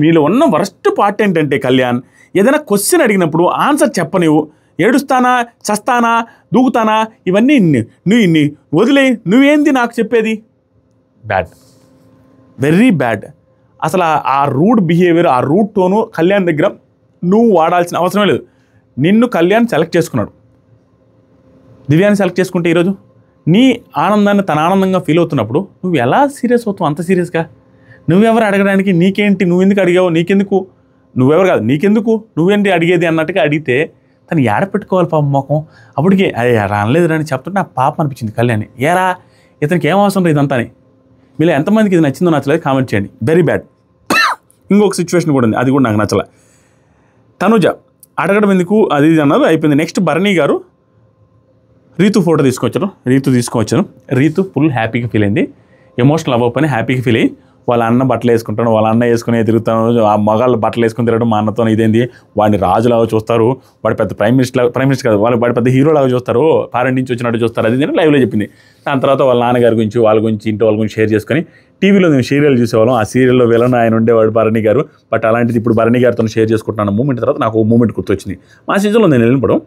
మీలో ఉన్న వరస్ట్ పార్ట్ ఏంటంటే కళ్యాణ్ ఏదైనా క్వశ్చన్ అడిగినప్పుడు ఆన్సర్ చెప్పనివ్వు. ఏడుస్తానా, చస్తానా, దూకుతానా, ఇవన్నీ నువ్వు వదిలే, నువ్వేంది నాకు చెప్పేది? Bad, very bad. అసలు ఆ రూడ్ బిహేవియర్, ఆ రూడ్ టోను కళ్యాణ్ దగ్గర నువ్వు వాడాల్సిన అవసరమే లేదు. నిన్ను కళ్యాణ్ సెలెక్ట్ చేసుకున్నాడు. దివ్యాన్ని సెలెక్ట్ చేసుకుంటే ఈరోజు నీ ఆనందాన్ని తన ఆనందంగా ఫీల్ అవుతున్నప్పుడు నువ్వు ఎలా సీరియస్ అవుతావు? అంత సీరియస్గా నువ్వెవరు అడగడానికి? నీకేంటి, నువ్వెందుకు అడిగావు, నీకెందుకు, నువ్వెవరు కాదు నీకెందుకు, నువ్వేంటి అడిగేది అన్నట్టుగా అడిగితే తను ఏడ పెట్టుకోవాలి పాపం మొఖం. అప్పటికే అదే రానలేదు అని చెప్తుంటే నాకు పాపం అనిపించింది కళ్యాణ్. ఏరా ఇతనికి ఏం అవసరం లేదు ఇదంతా అని. మీలో ఎంతమందికి ఇది నచ్చిందో నచ్చలేదు కామెంట్ చేయండి. Very bad. ఇంకొక సిచ్యువేషన్ కూడా ఉంది, అది కూడా నాకు నచ్చలే. తనుజ అడగడం ఎందుకు అది ఇది అన్నారు, అయిపోయింది. నెక్స్ట్ భరణి గారు రీతు ఫోటో తీసుకొచ్చాను. రీతు ఫుల్ హ్యాపీగా ఫీల్ అయింది. ఎమోషనల్ అవ్వకపోయినా హ్యాపీగా ఫీల్ అయ్యి వాళ్ళ అన్న బట్టలు వేసుకుంటాను, వాళ్ళ అన్న వేసుకుని తిరుగుతాను, ఆ మగాళ్ళు బట్టలు వేసుకుని తిరగడం మా అన్నతో ఇదేంది, వాడిని రాజులాగా చూస్తారు, వాడి పెద్ద ప్రైమ్ మినిస్టర్ కాదు, వాడి పెద్ద హీరోలాగా చూస్తారు, ఫారెన్ నుంచి వచ్చినట్టు చూస్తారు, అది నేను లైవ్లో చెప్పింది. దాని తర్వాత వాళ్ళ నాన్నగారి గురించి, వాళ్ళ గురించి, ఇంటి వాళ్ళ గురించి షేర్ చేసుకొని టీవీలో మేము సీరియల్ చూసేవాళ్ళం. ఆ సీరియల్లో విలన్ ఆయన ఉండేవాడు భరణి గారు. బట్ అలాంటిది ఇప్పుడు భరణి గారితో షేర్ చేసుకుంటున్నాను మూమెంట్. తర్వాత నాకు మూమెంట్ గుర్తొచ్చింది. మా సీజన్లో నేను వెళ్ళినప్పుడు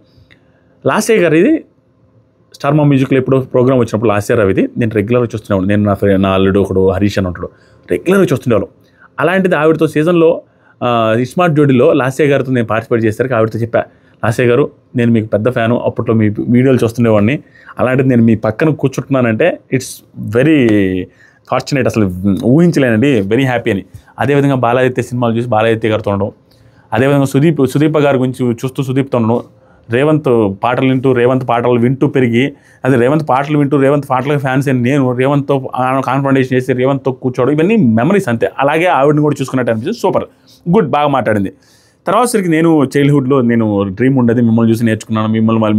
లాస్ట్ ఇయర్ గారు ఇది స్టార్ మా మ్యూజిక్లో ఎప్పుడో ప్రోగ్రామ్ వచ్చినప్పుడు లాస్ట్ ఇయర్ అవి నేను రెగ్యులర్గా చూస్తున్నాను. నేను నా అల్లుడు ఒకడు హరీష్ అని ఉంటాడు, రెగ్యులర్గా చూస్తుండేవాళ్ళం. అలాంటిది ఆవిడతో సీజన్లో స్మార్ట్ జోడీలో లాస్య గారితో నేను పార్టిసిపేట్ చేస్తారు. ఆవిడతో చెప్పా, లాస్య గారు నేను మీకు పెద్ద ఫ్యాను, అప్పట్లో మీ వీడియోలు చూస్తుండేవాడిని, అలాంటిది నేను మీ పక్కన కూర్చుంటున్నానంటే ఇట్స్ వెరీ ఫార్చునేట్, అసలు ఊహించలేనండి, వెరీ హ్యాపీ అని. అదేవిధంగా బాలాదిత్య సినిమాలు చూసి బాలాదిత్య గారితో ఉండడం, అదేవిధంగా సుదీప గారి గురించి చూస్తూ సుదీప్తో ఉండడం, రేవంత్ పాటలు వింటూ పెరిగి, అదే రేవంత్ పాటలు వింటూ రేవంత్ పాటలకు ఫ్యాన్స్ అని నేను రేవంత్తో కాన్ఫరెంటేషన్ చేసి రేవంత్తో కూర్చోవడం, ఇవన్నీ మెమరీస్ అంతే. అలాగే ఆవిడని కూడా చూసుకున్నట్టు అనిపించింది. సూపర్ గుడ్, బాగా మాట్లాడింది. తర్వాత సరికి నేను చైల్డ్హుడ్లో నేను డ్రీమ్ ఉండేది, మిమ్మల్ని చూసి నేర్చుకున్నాను,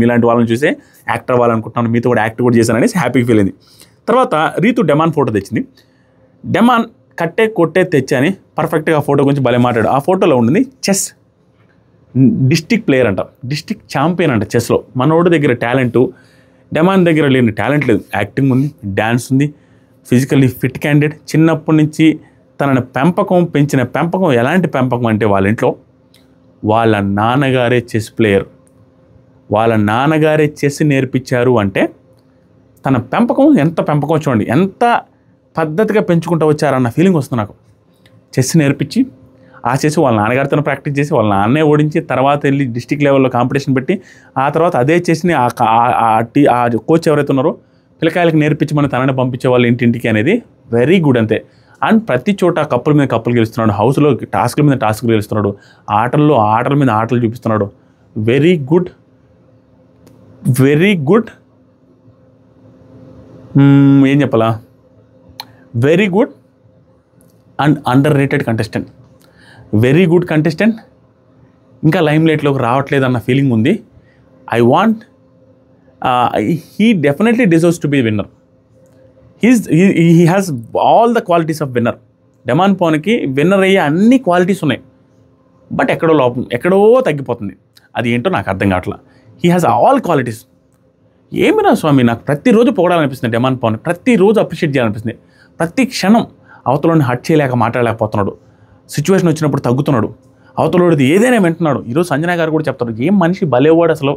మీలాంటి వాళ్ళని చూసే యాక్టర్ అవ్వాలనుకుంటున్నాను, మీతో కూడా యాక్ట్ కూడా చేశాను అనేసి హ్యాపీగా ఫీల్ అయింది. తర్వాత రీతు డెమాన్ ఫోటో తెచ్చింది. డెమాన్ కొట్టే తెచ్చని పర్ఫెక్ట్గా ఆ ఫోటో గురించి భలే మాట్లాడు. ఆ ఫోటోలో ఉండింది చెస్ డిస్టిక్ ప్లేయర్ అంట, డిస్టిక్ ఛాంపియన్ అంట చెస్లో. మనోడి దగ్గర టాలెంటు, డెమాన్ దగ్గర లేని టాలెంట్ లేదు. యాక్టింగ్ ఉంది, డ్యాన్స్ ఉంది, ఫిజికల్లీ ఫిట్ క్యాండిడేట్. చిన్నప్పటి నుంచి తనని పెంచిన పెంపకం ఎలాంటి పెంపకం అంటే వాళ్ళ ఇంట్లో వాళ్ళ నాన్నగారే చెస్ ప్లేయర్, వాళ్ళ నాన్నగారే చెస్ నేర్పించారు అంటే తన పెంపకం ఎంత పెంపకం చూడండి, ఎంత పద్ధతిగా పెంచుకుంటూ వచ్చారన్న ఫీలింగ్ వస్తుంది నాకు. చెస్ నేర్పించి ఆ చెస్ వాళ్ళ నాన్నగారితో ప్రాక్టీస్ చేసి వాళ్ళ నాన్నే ఓడించి తర్వాత వెళ్ళి డిస్టిక్ లెవెల్లో కాంపిటీషన్ పెట్టి ఆ తర్వాత అదే చెస్ని ఆ కోచ్ ఎవరైతే ఉన్నారో పిల్లకాయలకు నేర్పించమని తనని పంపించే వాళ్ళు ఇంటింటికి అనేది వెరీ గుడ్ అంతే. అండ్ ప్రతి చోట కప్పుల మీద కప్పులు గెలుస్తున్నాడు, హౌస్లో టాస్క్ల మీద టాస్క్లు గెలుస్తున్నాడు, ఆటల మీద ఆటలు చూపిస్తున్నాడు. వెరీ గుడ్, ఏం చెప్పాలా, very good and underrated contestant, very good contestant. ఇంకా లైమ్ లైట్లోకి రావట్లేదు అన్న ఫీలింగ్ ఉంది. He definitely deserves to be winner. He has all the qualities of winner. Demon పవన్కి విన్నర్ అయ్యే అన్ని క్వాలిటీస్ ఉన్నాయి, బట్ ఎక్కడో తగ్గిపోతుంది. అది ఏంటో నాకు అర్థం కావట్లా. He has all qualities. ఏమిరా స్వామి, నాకు ప్రతిరోజు పొగడాలనిపిస్తుంది డెమాన్ పవన్, ప్రతిరోజు అప్రిషియేట్ చేయాలనిపిస్తుంది. ప్రతి క్షణం అవతలని హట్ చేయలేక మాట్లాడలేకపోతున్నాడు, సిచ్యువేషన్ వచ్చినప్పుడు తగ్గుతున్నాడు, అవతలోడిది ఏదైనా వింటున్నాడు. ఈరోజు సంజన గారు కూడా చెప్తారు, ఏం మనిషి భలేవాడు, అసలు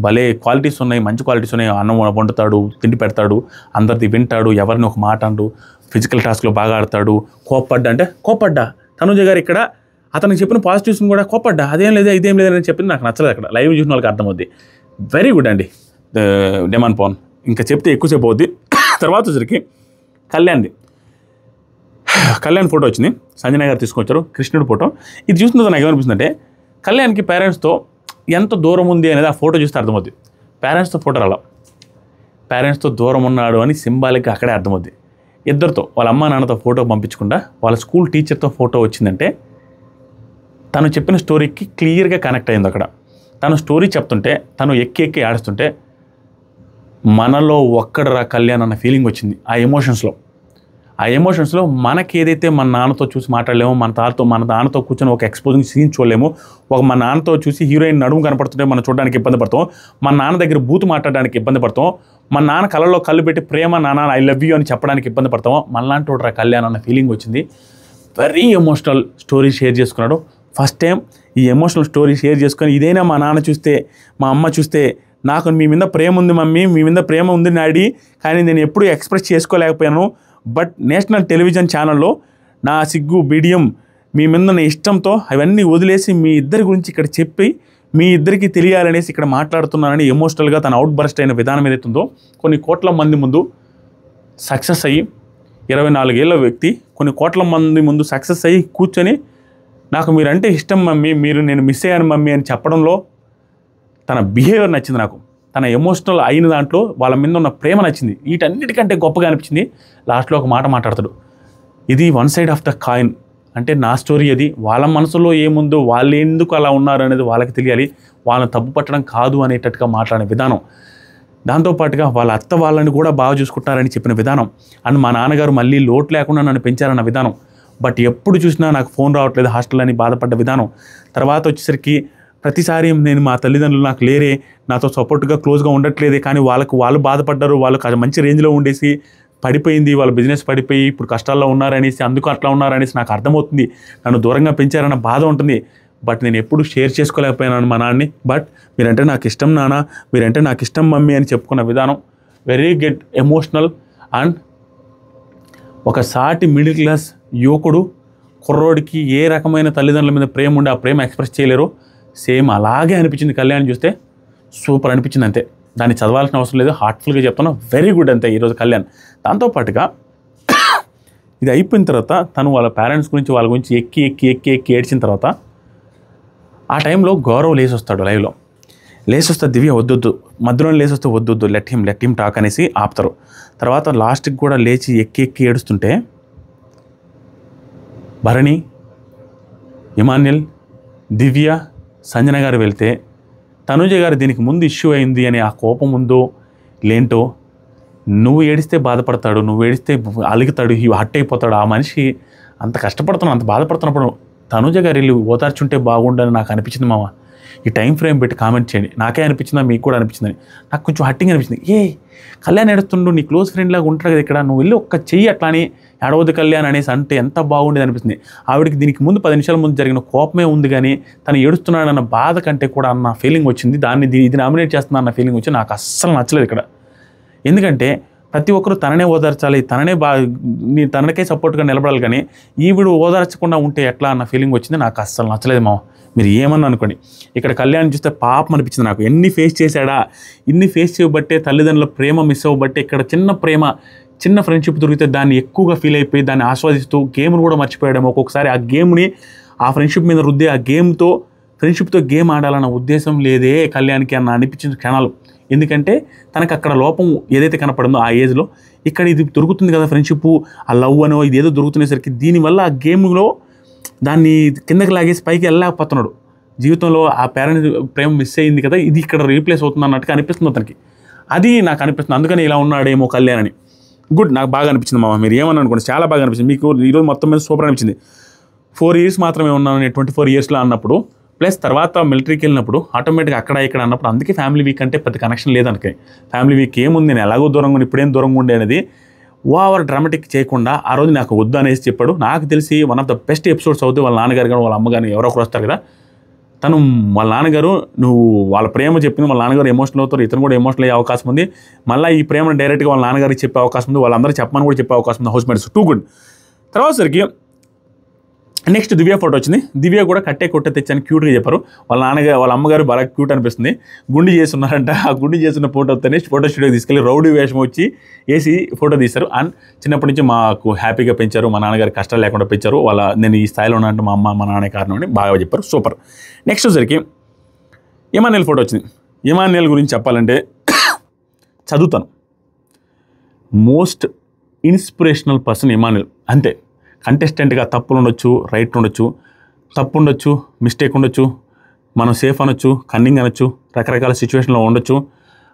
భలే క్వాలిటీస్ ఉన్నాయి, మంచి క్వాలిటీస్ ఉన్నాయి. అన్నం వండుతాడు, తిండి పెడతాడు, అందరిది వింటాడు, ఎవరిని ఒక మాట అండు, ఫిజికల్ టాస్క్లో బాగా ఆడతాడు. కోప్పడ్డా తనుజ గారు ఇక్కడ అతనికి చెప్పిన పాజిటివ్స్ని కూడా కోప్పడ్డా, అదేం లేదు ఇదేం లేదని చెప్పింది నాకు నచ్చలేదు. అక్కడ లైవ్ చూసిన వాళ్ళకి అర్థమవుద్ది. వెరీ గుడ్ అండి డెమాన్ పవన్. ఇంకా చెప్తే ఎక్కువసేపు అవుద్ది. తర్వాత వచ్చరికి కళ్యాణ్ ఫోటో వచ్చింది, సంజన గారు తీసుకొచ్చారు, కృష్ణుడి ఫోటో. ఇది చూసిన నాకు ఏమనిపిస్తుందంటే కళ్యాణ్కి పేరెంట్స్తో ఎంత దూరం ఉంది అనేది ఆ ఫోటో చూస్తే అర్థమవుద్ది. పేరెంట్స్తో ఫోటో రాలా, పేరెంట్స్తో దూరం ఉన్నాడు అని సింబాలిక్గా అక్కడే అర్థమవుద్ది. ఇద్దరితో వాళ్ళ అమ్మా నాన్నతో ఫోటో పంపించకుండా వాళ్ళ స్కూల్ టీచర్తో ఫోటో వచ్చిందంటే తను చెప్పిన స్టోరీకి క్లియర్గా కనెక్ట్ అయింది. అక్కడ తను స్టోరీ చెప్తుంటే, తను ఎక్కి ఆడుస్తుంటే మనలో ఒక్కడరా కళ్యాణ్ అన్న ఫీలింగ్ వచ్చింది. ఆ ఎమోషన్స్లో మనకి ఏదైతే మన నాన్నతో చూసి మాట్లాడలేమో, మన నాన్నతో కూర్చొని ఒక ఎక్స్పోజింగ్ సీన్ చూడలేము, మన నాన్నతో చూసి హీరోయిన్ నడుము కనపడుతుంటే మనం చూడడానికి ఇబ్బంది పడతాం, మన నాన్న దగ్గర బూతు మాట్లాడడానికి ఇబ్బంది పడతాం, మన నాన్న కళ్ళలో కళ్ళు పెట్టి ప్రేమ నాన్న ఐ లవ్ యూ అని చెప్పడానికి ఇబ్బంది పడతాం. మనలాంటి కళ్యాణ్ అన్న ఫీలింగ్ వచ్చింది. వెరీ ఎమోషనల్ స్టోరీ షేర్ చేసుకున్నాడు. ఫస్ట్ టైం ఈ ఎమోషనల్ స్టోరీ షేర్ చేసుకొని ఇదైనా మా నాన్న చూస్తే, మా అమ్మ చూస్తే, నాకు మీ మీద ప్రేమ ఉంది మమ్మీ, మీ మీద ప్రేమ ఉంది డాడీ, కానీ నేను ఎప్పుడూ ఎక్స్ప్రెస్ చేసుకోలేకపోయాను. బట్ నేషనల్ టెలివిజన్ ఛానల్లో నా సిగ్గు బిడియం మీ మీద ఉన్న ఇష్టంతో అవన్నీ వదిలేసి మీ ఇద్దరి గురించి ఇక్కడ చెప్పి మీ ఇద్దరికి తెలియాలనేసి ఇక్కడ మాట్లాడుతున్నానని ఎమోషనల్గా తన అవుట్ బర్స్ట్ అయిన విధానం ఏదైతుందో, కొన్ని కోట్ల మంది ముందు సక్సెస్ అయ్యి 24 ఏళ్ళ వ్యక్తి కొన్ని కోట్ల మంది ముందు సక్సెస్ అయ్యి కూర్చొని నాకు మీరంటే ఇష్టం మమ్మీ, మీరు నేను మిస్ అయ్యాను మమ్మీ అని చెప్పడంలో తన బిహేవియర్ నచ్చింది నాకు. తన ఎమోషనల్ అయిన దాంట్లో వాళ్ళ మీద ఉన్న ప్రేమ నచ్చింది. వీటన్నిటికంటే గొప్పగా అనిపించింది లాస్ట్లో ఒక మాట మాట్లాడతాడు, ఇది one side of the coin, అంటే నా స్టోరీ అది, వాళ్ళ మనసులో ఏముందో, వాళ్ళు ఎందుకు అలా ఉన్నారు అనేది వాళ్ళకి తెలియాలి, వాళ్ళని తప్పు పట్టడం కాదు అనేటట్టుగా మాట్లాడిన విధానం, దాంతోపాటుగా వాళ్ళ అత్త వాళ్ళని కూడా బాగా చూసుకుంటారని చెప్పిన విధానం, అండ్ మా నాన్నగారు మళ్ళీ లోటు లేకుండా నన్ను పెంచారన్న విధానం, బట్ ఎప్పుడు చూసినా నాకు ఫోన్ రావట్లేదు హాస్టల్ అని బాధపడ్డ విధానం, తర్వాత వచ్చేసరికి ప్రతిసారి నేను మా తల్లిదండ్రులు నాకు లేరే, నాతో సపోర్ట్గా క్లోజ్గా ఉండట్లేదే, కానీ వాళ్ళు బాధపడ్డారు, వాళ్ళకి మంచి రేంజ్లో ఉండేసి పడిపోయింది, వాళ్ళ బిజినెస్ పడిపోయి ఇప్పుడు కష్టాల్లో ఉన్నారనేసి, అందుకు అట్లా ఉన్నారనేసి నాకు అర్థమవుతుంది, నన్ను దూరంగా పెంచారన్న బాధ ఉంటుంది. బట్ నేను ఎప్పుడు షేర్ చేసుకోలేకపోయినాను మా నాన్నని. బట్ మీరంటే నాకు ఇష్టం నాన్న, మీరంటే నాకు ఇష్టం మమ్మీ అని చెప్పుకున్న విధానం వెరీ గుడ్ ఎమోషనల్. అండ్ ఒక సాటి మిడిల్ క్లాస్ యువకుడు కుర్రోడికి ఏ రకమైన తల్లిదండ్రుల మీద ప్రేమ ఉండి ఆ ప్రేమ ఎక్స్ప్రెస్ చేయలేరు, సేమ్ అలాగే అనిపించింది కళ్యాణ్ చూస్తే. సూపర్ అనిపించింది అంతే, దాన్ని చదవాల్సిన అవసరం లేదు, హార్ట్ఫుల్గా చెప్తాను, వెరీ గుడ్ అంతే ఈరోజు కళ్యాణ్. దాంతోపాటుగా ఇది అయిపోయిన తర్వాత తను వాళ్ళ పేరెంట్స్ గురించి వాళ్ళ గురించి ఎక్కి ఎక్కి ఎక్కి ఎక్కి ఏడ్చిన తర్వాత ఆ టైంలో గౌరవ్ లేచి వస్తాడు, లైవ్లో లేచి వస్తే దివ్య వద్దొద్దు, మధ్యలో లేచి వస్తే వద్దొద్దు, లెట్ హిమ్ టాక్ అనేసి ఆపుతారు. తర్వాత లాస్ట్కి కూడా లేచి ఎక్కి ఎక్కి ఏడుస్తుంటే భరణి, ఇమాన్యుల్, దివ్య, సంజన గారు వెళ్తే తనుజ గారు దీనికి ముందు ఇష్యూ అయింది అని ఆ కోపం ఉందో లేంటో, నువ్వు ఏడిస్తే బాధపడతాడు, నువ్వు ఏడిస్తే అలుగుతాడు, హట్ అయిపోతాడు, ఆ మనిషి అంత కష్టపడుతున్నాడు, అంత బాధపడుతున్నప్పుడు తనుజ గారు వెళ్ళి ఓదార్చుంటే బాగుండని నాకు అనిపించింది మామ. ఈ టైం ఫ్రేమ్ పెట్టి కామెంట్ చేయండి, నాకే అనిపించిందా మీకు కూడా అనిపించిందని. నాకు కొంచెం హట్టింగ్ అనిపించింది. కళ్యాణ్ ఏడుస్తుండు, నీ క్లోజ్ ఫ్రెండ్ లాగా ఉంటాడు కదా ఇక్కడ, నువ్వు వెళ్ళి ఒక్క చెయ్యి అట్లా అని ఏడవద్దు కళ్యాణ్ అనేసి అంటే ఎంత బాగుండేది అనిపిస్తుంది. ఆవిడకి దీనికి ముందు 10 నిమిషాల ముందు జరిగిన కోపమే ఉంది, కానీ తను ఏడుస్తున్నాడన్న బాధ కంటే కూడా అన్న ఫీలింగ్ వచ్చింది. ఇది నామినేట్ చేస్తున్నా అన్న ఫీలింగ్ వచ్చి నాకు అస్సలు నచ్చలేదు ఇక్కడ. ఎందుకంటే ప్రతి ఒక్కరు తననే ఓదార్చాలి, తనకే సపోర్ట్గా నిలబడాలి, కానీ ఈవిడు ఓదార్చకుండా ఉంటే ఎట్లా అన్న ఫీలింగ్ వచ్చింది. నాకు అస్సలు నచ్చలేదు మామ, మీరు ఏమన్నా అనుకోండి. ఇక్కడ కళ్యాణ్ చూస్తే పాపం అనిపించింది నాకు. ఎన్ని ఫేస్ చేశాడా, ఇన్ని ఫేస్ చేయబట్టే తల్లిదండ్రుల ప్రేమ మిస్ అవ్వబట్టే ఇక్కడ చిన్న ప్రేమ, చిన్న ఫ్రెండ్షిప్ దొరికితే దాన్ని ఎక్కువగా ఫీల్ అయిపోయి దాన్ని ఆస్వాదిస్తూ గేమ్ను కూడా మర్చిపోయాడు. ఒక్కొక్కసారి ఆ గేమ్ని ఆ ఫ్రెండ్షిప్ మీద రుద్దే ఆ ఫ్రెండ్షిప్తో గేమ్ ఆడాలన్న ఉద్దేశం లేదే కళ్యాణ్కి అన్న అనిపించిన క్షణాలు. ఎందుకంటే తనకు అక్కడ లోపం ఏదైతే కనపడిందో ఆ ఏజ్లో ఇక్కడ ఇది దొరుకుతుంది కదా ఫ్రెండ్షిప్, ఆ లవ్ అనో ఇదేదో దొరుకుతునేసరికి దీనివల్ల ఆ గేమ్లో దాన్ని కిందకి లాగేసి పైకి వెళ్ళలేకపోతున్నాడు. జీవితంలో ఆ పేరెంట్ ప్రేమ మిస్ అయింది కదా, ఇది ఇక్కడ రీప్లేస్ అవుతుంది అన్నట్టుగా అనిపిస్తుంది అతనికి. అది నాకు అనిపిస్తుంది, అందుకని ఇలా ఉన్నాడేమో కళ్యాణ్ అని. గుడ్, నాకు బాగా అనిపించింది మామ. మీరు ఏమన్నా అనుకోండి, చాలా బాగా అనిపించింది. మీకు ఈరోజు మొత్తం మీద సూపర్ అనిపించింది. 4 years మాత్రమే ఉన్నాను 24 yearsలో అన్నప్పుడు, ప్లస్ తర్వాత మిలిటరీకి వెళ్ళినప్పుడు ఆటోమేటిక్గా అక్కడ ఇక్కడ అన్నప్పుడు, అందుకే ఫ్యామిలీ వీక్ అంటే పెద్ద కనెక్షన్ లేదనుకో. ఫ్యామిలీ వీక్ ఏముంది, నేను ఎలాగో దూరంగా ఇప్పుడేం దూరంగా ఉండే అనేది ఓవర్ డ్రామాటిక్ చేయకుండా ఆ రోజు నాకు వద్దు అనేసి చెప్పాడు. నాకు తెలిసి one of the best episodes అవుతాయి. వాళ్ళ నాన్నగారు కానీ వాళ్ళ అమ్మగారు ఎవరో ఒకరు వస్తారు కదా, తను వాళ్ళ నాన్నగారు నువ్వు వాళ్ళ ప్రేమ చెప్పింది, వాళ్ళ నాన్నగారు ఎమోషనల్ అవుతారు, ఇతను కూడా ఎమోషనల్ అయ్యే అవకాశం ఉంది. మళ్ళీ ఈ ప్రేమను డైరెక్ట్గా వాళ్ళ నాన్నగారికి చెప్పే అవకాశం ఉంది, వాళ్ళందరూ చెప్పమని కూడా చెప్పే అవకాశం ఉంది. House mates too good. తర్వాత సరికి నెక్స్ట్ దివ్య ఫోటో వచ్చింది. దివ్య కూడా కొట్టే తెచ్చాను, క్యూట్గా చెప్పారు. వాళ్ళ అమ్మగారు బాగా క్యూట్ అనిపిస్తుంది. గుండి చేస్తున్నారంట, ఆ గుండి చేస్తున్న ఫోటోతోనే ఫోటో స్టూడియోకి తీసుకెళ్ళి రౌడీ వేషం వచ్చి వేసి ఫోటో తీశారు. అండ్ చిన్నప్పటి నుంచి మాకు హ్యాపీగా పెంచారు, మా నాన్నగారు కష్టాలు లేకుండా పెంచారు. నేను ఈ స్థాయిలో ఉన్నట్టు మా అమ్మ మా నాన్న కారణం అని బాగా చెప్పారు. సూపర్. నెక్స్ట్ వచ్చేసరికి ఇమాన్యుల్ ఫోటో వచ్చింది. ఇమాన్యుల్ గురించి చెప్పాలంటే చదువుతాను, మోస్ట్ ఇన్స్పిరేషనల్ పర్సన్ ఇమాన్యుల్. అంతే, కంటెస్టెంట్గా తప్పులు ఉండొచ్చు, రైట్ ఉండొచ్చు, తప్పు ఉండొచ్చు, మిస్టేక్ ఉండొచ్చు, మనం సేఫ్ అనొచ్చు, కన్నింగ్ అనొచ్చు, రకరకాల సిచ్యువేషన్లో ఉండొచ్చు.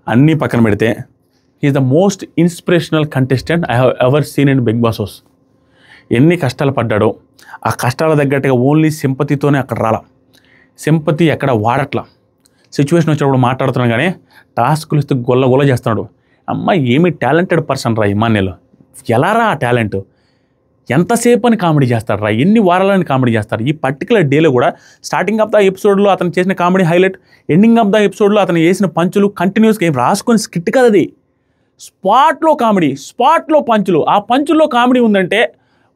అన్నీ పక్కన పెడితే is the most inspirational contestant I have ever seen in Bigg Boss house. ఎన్ని కష్టాలు పడ్డాడో ఆ కష్టాల తగ్గట్టుగా ఓన్లీ సింపతితోనే అక్కడ రాలా. సింపతి ఎక్కడ వాడట్లా. సిచ్యువేషన్ వచ్చినప్పుడు మాట్లాడుతున్నాడు, కానీ టాస్కులు ఇస్తే గొల్ల చేస్తున్నాడు. అమ్మాయి ఏమి టాలెంటెడ్ పర్సన్ రా ఇమాన్యుల్. ఎలా రా ఆ టాలెంట్, ఎంతసేపు అని కామెడీ చేస్తాడు ఎన్ని వారాలని కామెడీ చేస్తారు. ఈ పర్టికులర్ డేలో కూడా స్టార్టింగ్ ఆఫ్ ద ఎపిసోడ్లో అతను చేసిన comedy highlight, ending of the ఎపిసోడ్లో అతను చేసిన పంచులు కంటిన్యూస్గా ఏం రాసుకొని స్కిట్ కదా అది, స్పాట్లో కామెడీ, స్పాట్లో పంచులు. ఆ పంచుల్లో కామెడీ ఉందంటే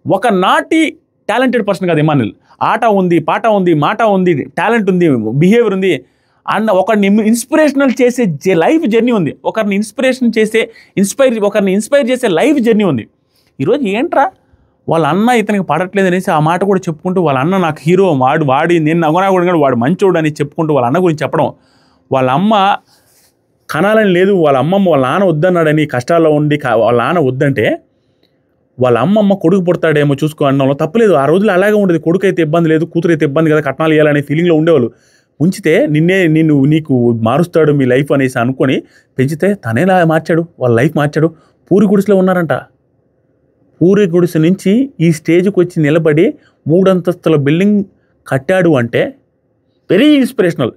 ఒక నాటి టాలెంటెడ్ పర్సన్ కాదు ఇమాన్యుల్. ఆట ఉంది, పాట ఉంది, మాట ఉంది, టాలెంట్ ఉంది, బిహేవియర్ ఉంది అన్న ఒకరిని ఇన్స్పిరేషనల్ చేసే లైఫ్ జర్నీ ఉంది. ఒకరిని ఇన్స్పైర్ చేసే లైఫ్ జర్నీ ఉంది. ఈరోజు ఏంట్రా వాళ్ళ అన్న ఇతనికి పడట్లేదు అనేసి ఆ మాట కూడా చెప్పుకుంటూ వాళ్ళ అన్న నాకు హీరో, వాడి నేను నగనాగుడు వాడు మంచోడు అని చెప్పుకుంటూ వాళ్ళ అన్న గురించి చెప్పడం, వాళ్ళ అమ్మ కనాలని లేదు, వాళ్ళ అమ్మమ్మ వాళ్ళ నాన్న వద్దన్నాడని కష్టాల్లో ఉండి వాళ్ళ నాన్న వద్దంటే వాళ్ళ అమ్మమ్మ కొడుకు పుడతాడేమో చూసుకో అనడంలో తప్పలేదు. ఆ రోజులు అలాగే ఉండేది. కొడుకు అయితే ఇబ్బంది లేదు, కూతురు అయితే ఇబ్బంది కదా, కట్నాలు ఇవ్వాలనే ఫీలింగ్లో ఉండేవాళ్ళు. ఉంచితే నీకు మారుస్తాడు మీ లైఫ్ అనేసి అనుకొని పెంచితే తనే మార్చాడు, వాళ్ళ లైఫ్ మార్చాడు. పూరి గుడిసెలో ఉన్నారంట. పూరి గుడిసె నుంచి ఈ స్టేజ్కి వచ్చి నిలబడి 3 అంతస్తుల బిల్డింగ్ కట్టాడు అంటే వెరీ ఇన్స్పిరేషనల్.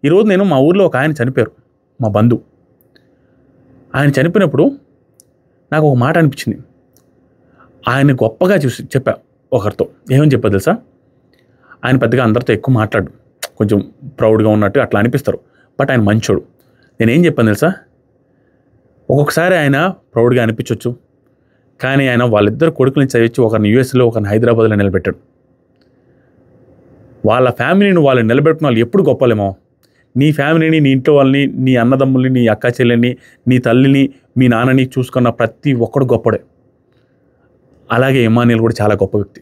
ఈరోజు నేను మా ఊర్లో ఒక ఆయన చనిపోయారు, మా బంధువు. ఆయన చనిపోయినప్పుడు నాకు ఒక మాట అనిపించింది. ఆయన గొప్పగా చూసి చెప్పా ఒకరితో. ఏమని చెప్పా తెలుసా? ఆయన పెద్దగా అందరితో ఎక్కువ మాట్లాడు, కొంచెం ప్రౌడ్గా ఉన్నట్టు అట్లా అనిపిస్తారు, బట్ ఆయన మంచోడు. నేనేం చెప్పాను తెలుసా? ఒక్కొక్కసారి ఆయన ప్రౌడ్గా అనిపించవచ్చు, కానీ ఆయన వాళ్ళిద్దరు కొడుకుని చదివించి ఒకరిని యూఎస్లో ఒకరిని హైదరాబాద్లో నిలబెట్టాడు. వాళ్ళ ఫ్యామిలీని వాళ్ళు నిలబెట్టిన వాళ్ళు ఎప్పుడు గొప్పలేమో. నీ ఫ్యామిలీని, నీ ఇంట్లో వాళ్ళని, నీ అన్నదమ్ముల్ని, నీ అక్క చెల్లెల్ని, నీ తల్లిని, మీ నాన్నని చూసుకున్న ప్రతి ఒక్కడు గొప్పడే. అలాగే ఇమాన్యుల్ కూడా చాలా గొప్ప వ్యక్తి.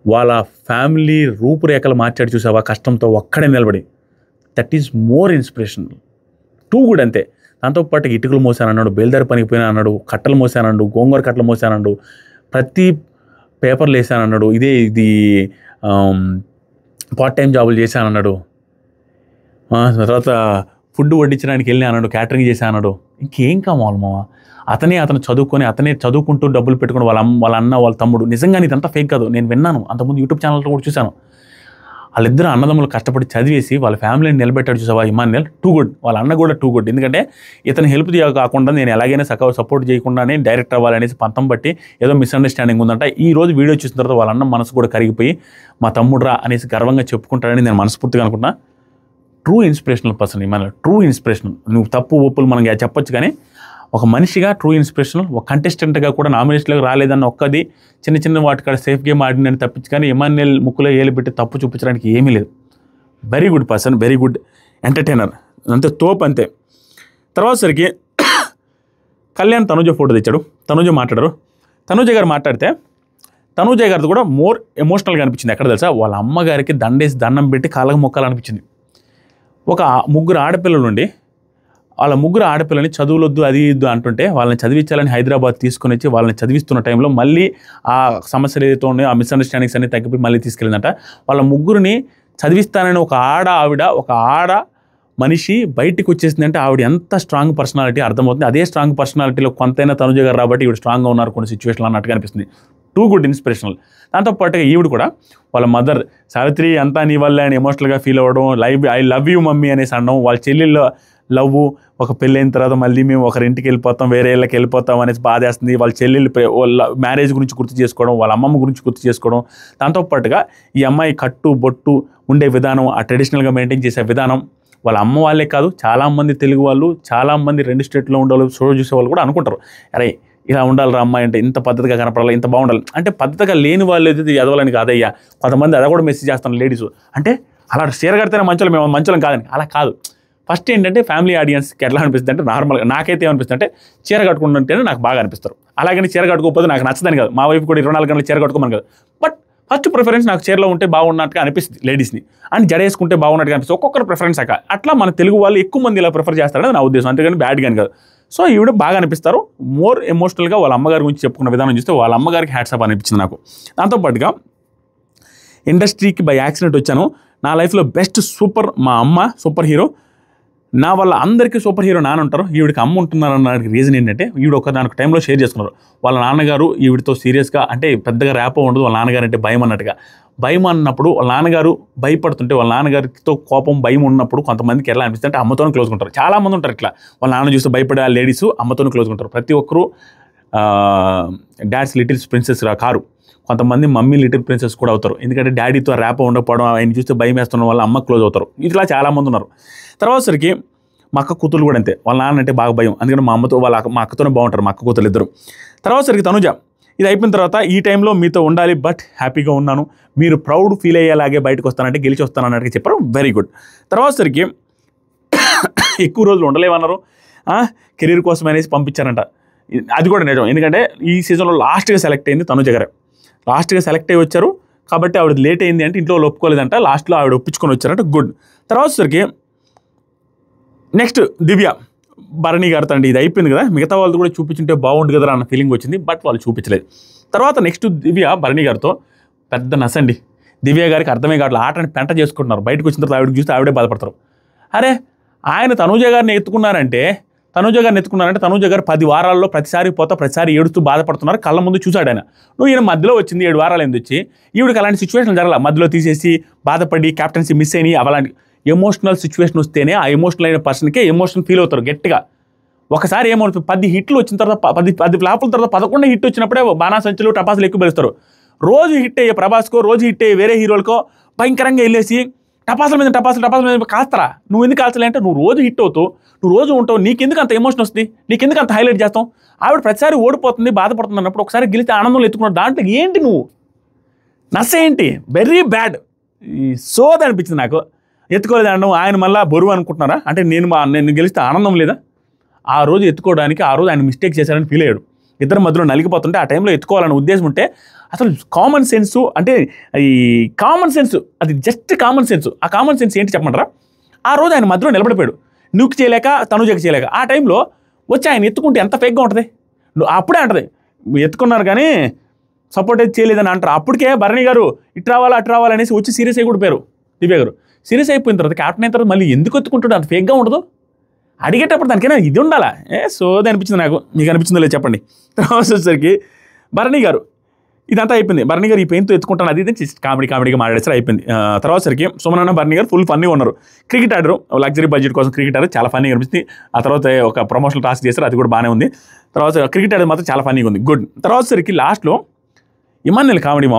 వాళ్ళ ఫ్యామిలీ రూపురేఖలు మార్చాడు చూసావా కష్టంతో, ఒక్కడే నిలబడి. That is more inspirational. Too good అంతే. దాంతోపాటు ఇటుకలు మోసానన్నాడు, బేల్దారి పనికి పోయినా అన్నాడు, కట్టలు మోసానన్నాడు, గోంగూర కట్టలు మోసానన్నాడు, ప్రతి పేపర్లు వేసానన్నాడు, ఇది పార్ట్ టైం జాబులు చేశానన్నాడు, తర్వాత ఫుడ్ వడ్డించడానికి వెళ్ళి అన్నాడు, క్యాటరింగ్ చేశానన్నాడు. ఇంకేం కావాలి మామ? అతను చదువుకుంటూ డబ్బులు పెట్టుకుని వాళ్ళ అన్న వాళ్ళ తమ్ముడు. నిజంగా ఇదంతా ఫేక్ కాదు, నేను విన్నాను అంతకుముందు యూట్యూబ్ ఛానల్లో కూడా చూశాను. వాళ్ళిద్దరు అన్నదమ్ములు కష్టపడి చదివేసి వాళ్ళ ఫ్యామిలీని నిలబెట్టాడు చూసావా ఇమాన్యుల్. Too good. వాళ్ళ అన్న కూడా టూ గుడ్. ఎందుకంటే ఇతను హెల్ప్ కాకుండా నేను ఎలాగైనా సపోర్ట్ చేయకుండానే డైరెక్ట్ అవ్వాలనేసి పంతం బట్టి ఏదో మిస్అండర్స్టాండింగ్ ఉందంట. ఈ రోజు వీడియో చూసిన తర్వాత వాళ్ళ అన్న మనసు కూడా కరిగిపోయి మా తమ్ముడురా అనేసి గర్వంగా చెప్పుకుంటాడని నేను మనస్ఫూర్తిగా అనుకుంటున్నా. True inspirational person Emmanuel, true inspirational. నువ్వు తప్పు ఒప్పులు మనం చెప్పొచ్చు, కానీ ఒక మనిషిగా ట్రూ ఇన్స్పిరేషనల్. ఒక కంటెస్టెంట్గా కూడా నామినేషన్లకు రాలేదన్న ఒక్కది చిన్న వాటికాడ సేఫ్ గేమ్ ఆడినని తప్పించి, కానీ ఇమాన్యుల్ ముక్కులో ఏలు పెట్టి తప్పు చూపించడానికి ఏమీ లేదు. Very good person, very good entertainer, అంతే తోపు అంతే. తర్వాత సరికి కళ్యాణ్ తనుజ ఫోటో తెచ్చాడు, తనుజ మాట్లాడారు. తనుజ గారు మాట్లాడితే తనుజ గారిది కూడా మోర్ ఎమోషనల్గా అనిపించింది. ఎక్కడ తెలుసా? వాళ్ళ అమ్మగారికి దండేసి దండం పెట్టి కాళ్ళకు మొక్కాలనిపించింది. ఒక 3 ఆడపిల్లలు ఉండి వాళ్ళ 3 ఆడపిల్లని చదువులొద్దు అది ఇద్దు అంటుంటే వాళ్ళని చదివించాలని హైదరాబాద్ తీసుకొని వచ్చి వాళ్ళని చదివిస్తున్న టైంలో మళ్ళీ ఆ సమస్యలు ఏదైతే ఉన్నాయో ఆ మిస్అండర్స్టాండింగ్స్ అన్ని తగ్గిపోయి మళ్ళీ తీసుకెళ్ళిందంట. వాళ్ళ 3 చదివిస్తానని ఒక ఆడ మనిషి బయటికి వచ్చేసిందంటే ఆవిడ ఎంత స్ట్రాంగ్ పర్సనాలిటీ అర్థమవుతుంది. అదే స్ట్రాంగ్ పర్సనాలిటీలో కొంతైనా తనుజ గారు రాబట్టి ఈవిడ స్ట్రాంగ్గా ఉన్నారు కొన్ని సిచ్యువేషన్లు అన్నట్టుగా అనిపిస్తుంది. Too good inspirational. దాంతోపాటుగా ఈవిడ కూడా వాళ్ళ మదర్ సావిత్రి అంతా నీ వల్ల అని ఎమోషనల్గా ఫీల్ అవ్వడం, ఐ లవ్ యూ మమ్మీ అనేసి అనడం, వాళ్ళ చెల్లెళ్ళ లవ్ ఒక పెళ్ళైన తర్వాత మళ్ళీ మేము ఒకరింటికి వెళ్ళిపోతాం, వేరే ఇళ్ళకి వెళ్ళిపోతాం అనేసి బాధేస్తుంది. వాళ్ళ చెల్లెళ్ళు వాళ్ళ మ్యారేజ్ గురించి గుర్తు చేసుకోవడం, వాళ్ళ అమ్మమ్మ గురించి గుర్తు చేసుకోవడం. దాంతోపాటుగా ఈ అమ్మాయి కట్టు బొట్టు ఉండే విధానం, ఆ ట్రెడిషనల్గా మెయింటైన్ చేసే విధానం వాళ్ళ అమ్మ వాళ్ళే కాదు చాలామంది తెలుగు వాళ్ళు, చాలామంది 2 స్టేట్లో ఉండేవాళ్ళు, షో చూసే వాళ్ళు కూడా అనుకుంటారు, అరే ఇలా ఉండాలిరా అమ్మాయి అంటే, ఇంత పద్ధతిగా కనపడాలి, ఇంత బాగుండాలి అంటే. పద్ధతిగా లేని వాళ్ళు ఏదైతే ఎదవాలని కాదయ్యా. కొంతమంది అదే కూడా మెసేజ్ చేస్తాను లేడీస్, అంటే అలా చీర కడితేనే మేము మంచోళ్ళం కాదని. అలా కాదు. ఫస్ట్ ఏంటంటే ఫ్యామిలీ ఆడియన్స్కి ఎట్లా అనిపిస్తుంది అంటే, నార్మల్గా నాకైతే ఏమనిపిస్తుంది అంటే చీర కట్టుకుంటుంటేనే నాకు బాగా అనిపిస్తారు. అలాగని చీర కట్టుకోకపోతే నాకు నచ్చదని కాదు. మా వైపు కూడా 24 గంటలు చీర కట్టుకోమని కాదు, బట్ ఫస్ట్ ప్రిఫరెన్స్ నాకు చీరలో ఉంటే బాగున్నట్టుగా అనిపిస్తుంది లేడీస్ని, అని జడేసుకుంటే బాగున్నట్టుగా అనిపిస్తుంది. ఒక్కొక్కరు ప్రిఫరెన్స్ అట్లా మన తెలుగు వాళ్ళు ఎక్కువ మంది ఇలా ప్రిఫర్ చేస్తారని నా ఉద్దేశం, అంతేగాని బ్యాడ్ కానీ కాదు. సో ఈవిడ బాగా అనిపిస్తారు. మోర్ ఎమోషనల్గా వాళ్ళ అమ్మగారి గురించి చెప్పుకున్న విధానం చూస్తే వాళ్ళ అమ్మగారికి హ్యాట్సాప్ అనిపించింది నాకు. దాంతోపాటుగా ఇండస్ట్రీకి బై యాక్సిడెంట్ వచ్చాను, నా లైఫ్లో బెస్ట్ సూపర్ మా అమ్మ సూపర్ హీరో, నా వల్ల అందరికీ సూపర్ హీరో నాన్న ఉంటారు, ఈవిడికి అమ్మ ఉంటున్నారన్నదానికి రీజన్ ఏంటంటే ఈవిడ దానికి టైంలో షేర్ చేసుకున్నారు. వాళ్ళ నాన్నగారు ఈవిడితో సీరియస్గా అంటే పెద్దగా ర్యాపో ఉండదు, వాళ్ళ నాన్నగారు అంటే భయం అన్నట్టుగా. భయం అన్నప్పుడు వాళ్ళ నాన్నగారు భయపడుతుంటే, వాళ్ళ నాన్నగారితో కోపం భయం ఉన్నప్పుడు కొంతమందికి ఎలా అనిపిస్తుంది అంటే అమ్మతోనే క్లోజ్గా ఉంటారు. చాలామంది ఉంటారు ఇట్లా, వాళ్ళ నాన్న చూస్తే భయపడే లేడీస్ అమ్మతోనే క్లోజ్గా ఉంటారు. ప్రతి ఒక్కరు డాడ్స్ లిటిల్ ప్రిన్సెస్ కారు. కొంతమంది మమ్మీ లిటిల్ ప్రిన్సెస్ కూడా అవుతారు. ఎందుకంటే డాడీతో ర్యాప్ ఉండకపోవడం, ఆయన చూస్తే భయం వేస్తున్న వల్ల అమ్మ క్లోజ్ అవుతారు. ఇట్లా చాలామంది ఉన్నారు. తర్వాత సరికి మా అక్క కూతురు కూడా అంతే. వాళ్ళ నాన్న అంటే బాగా భయం. అందుకని మా అమ్మతో మా అక్కతోనే బాగుంటారు మా అక్క కూతురు ఇద్దరు. తర్వాత సరికి తనుజ ఇది అయిపోయిన తర్వాత ఈ టైంలో మీతో ఉండాలి, బట్ హ్యాపీగా ఉన్నాను, మీరు ప్రౌడ్ ఫీల్ అయ్యేలాగే బయటకు వస్తానంటే గెలిచి వస్తాను అన్నట్టుగా చెప్పారు. Very good. తర్వాత సరికి ఎక్కువ రోజులు ఉండలేమన్నారు, కెరీర్ కోసం అనేసి పంపించారంట. అది కూడా నిజం. ఎందుకంటే ఈ సీజన్లో లాస్ట్గా సెలెక్ట్ అయింది తనుజ గారే. లాస్ట్గా సెలెక్ట్ అయ్యి వచ్చారు కాబట్టి ఆవిడ లేట్ అయింది అంటే ఇంట్లో ఒప్పుకోలేదంట. లాస్ట్లో ఆవిడ ఒప్పించుకొని వచ్చారంట. గుడ్. తర్వాత సరికి నెక్స్ట్ దివ్య భరణి గారితో అండి ఇది అయిపోయింది కదా, మిగతా వాళ్ళు కూడా చూపించుంటే బాగుండు కదా అన్న ఫీలింగ్ వచ్చింది, బట్ వాళ్ళు చూపించలేదు. తర్వాత నెక్స్ట్ దివ్య భరణి గారితో పెద్ద నసండి. దివ్య గారికి అర్థమే కావట్లేదు, ఆటని పెంట చేసుకుంటున్నారు. బయటకు వచ్చిన తర్వాత ఆవిడకి చూస్తే ఆవిడే బాధపడతారు. అరే ఆయన తనూజ గారిని ఎత్తుకున్నారంటే తనూజ గారు 10 వారాల్లో ప్రతిసారి ఏడుస్తూ బాధపడుతున్నారు. కళ్ళ ముందు చూశాడు ఆయన. నువ్వు ఈయన మధ్యలో వచ్చింది 7 వారాలు ఎందుకు వచ్చి ఈవిడికి అలాంటి సిచ్యువేషన్ జరగాల, మధ్యలో తీసేసి బాధపడి క్యాప్టెన్సీ మిస్ అయినాయి అలాంటి ఎమోషనల్ సిచ్యువేషన్ వస్తేనే ఆ ఎమోషనల్ అయిన పర్సన్కే ఎమోషన్ ఫీల్ అవుతారు గట్టిగా. ఒకసారి ఏమవుతుంది, 10 హిట్లు వచ్చిన తర్వాత 10 ఫ్లాపుల తర్వాత 11 హిట్ వచ్చినప్పుడే బాణాసంచులు టపాసులు ఎక్కువ పెరుస్తారు. రోజు హిట్ అయ్యే ప్రభాస్కో, రోజు హిట్ అయ్యే వేరే హీరోలకో భయంకరంగా వెళ్ళేసి టపాసుల మీద కాస్తారా? నువ్వు ఎందుకు కాల్చలే అంటే నువ్వు రోజు హిట్ అవుతావు, నువ్వు రోజు ఉంటావు, నీకెందుకు అంత ఎమోషన్ వస్తుంది, నీకెందుకు అంత హైలైట్ చేస్తావు? ఆవిడ ప్రతిసారి ఓడిపోతుంది బాధపడుతుంది అన్నప్పుడు ఒకసారి గెలిస్తే ఆనందంలో ఎత్తుకున్నావు. దాంట్లో ఏంటి నువ్వు నచ్చ ఏంటి? Very bad. సోది అనిపించింది నాకు. ఎత్తుకోలేదు అనడం, ఆయన మళ్ళీ బరువు అనుకుంటున్నారా అంటే నేను గెలిస్తే ఆనందం లేదా? ఆ రోజు ఎత్తుకోవడానికి ఆ రోజు ఆయన మిస్టేక్ చేశారని ఫీల్ అయ్యాడు. ఇద్దరు మధ్యలో నలిగిపోతుంటే ఆ టైంలో ఎత్తుకోవాలనే ఉద్దేశం ఉంటే అసలు కామన్ సెన్సు అంటే ఈ కామన్ సెన్స్ అది జస్ట్ కామన్ సెన్స్. ఆ కామన్ సెన్స్ ఏంటి చెప్పమంటారా? ఆ రోజు ఆయన మధ్యలో నిలబడిపోయాడు, నువ్వు చేయలేక తనుజకి చేయలేక. ఆ టైంలో వచ్చి ఆయన ఎత్తుకుంటే ఎంత ఫేక్గా ఉంటుంది. అప్పుడే అంటది ఎత్తుకున్నారు కానీ సపోర్ట్ అయితే చేయలేదని అంటారు. అప్పటికే భరణి గారు ఇటు రావాలా అటు రావాలనేసి వచ్చి సీరియస్ అయి కూడా పోయారు. దివ్య గారు సీరియస్ అయిపోయిన తర్వాత క్యాప్టెన్ అయిన తర్వాత మళ్ళీ ఎందుకు ఎత్తుకుంటాడు? అంత ఫేక్గా ఉండదు. అడిగేటప్పుడు దానికైనా ఇది ఉండాలా? సోది అనిపించింది నాకు. మీకు అనిపించిందో లేదు చెప్పండి. తర్వాత వచ్చేసరికి భరణి గారు ఇదంతా అయిపోయింది. భరణి గారు ఈ పెయిన్తో ఎత్తుకుంటాను అది కామెడీగా మాట్లాడేసారు, అయిపోయింది. తర్వాత సరికి సుమనన్న భరణి గారు ఫుల్ ఫన్నీ ఉన్నారు. క్రికెట్ ఆడరు, లగ్జరీ బడ్జెట్ కోసం క్రికెట్ ఆడరు, చాలా ఫన్నీగా అనిపిస్తుంది. ఆ తర్వాత ఒక ప్రమోషనల్ టాస్క్ చేశారు, అది కూడా బాగానే ఉంది. తర్వాత క్రికెట్ ఆడేది మాత్రం చాలా ఫన్నీగా ఉంది. గుడ్. తర్వాత సరికి లాస్ట్లో ఇమాన్యుల్ కామెడీ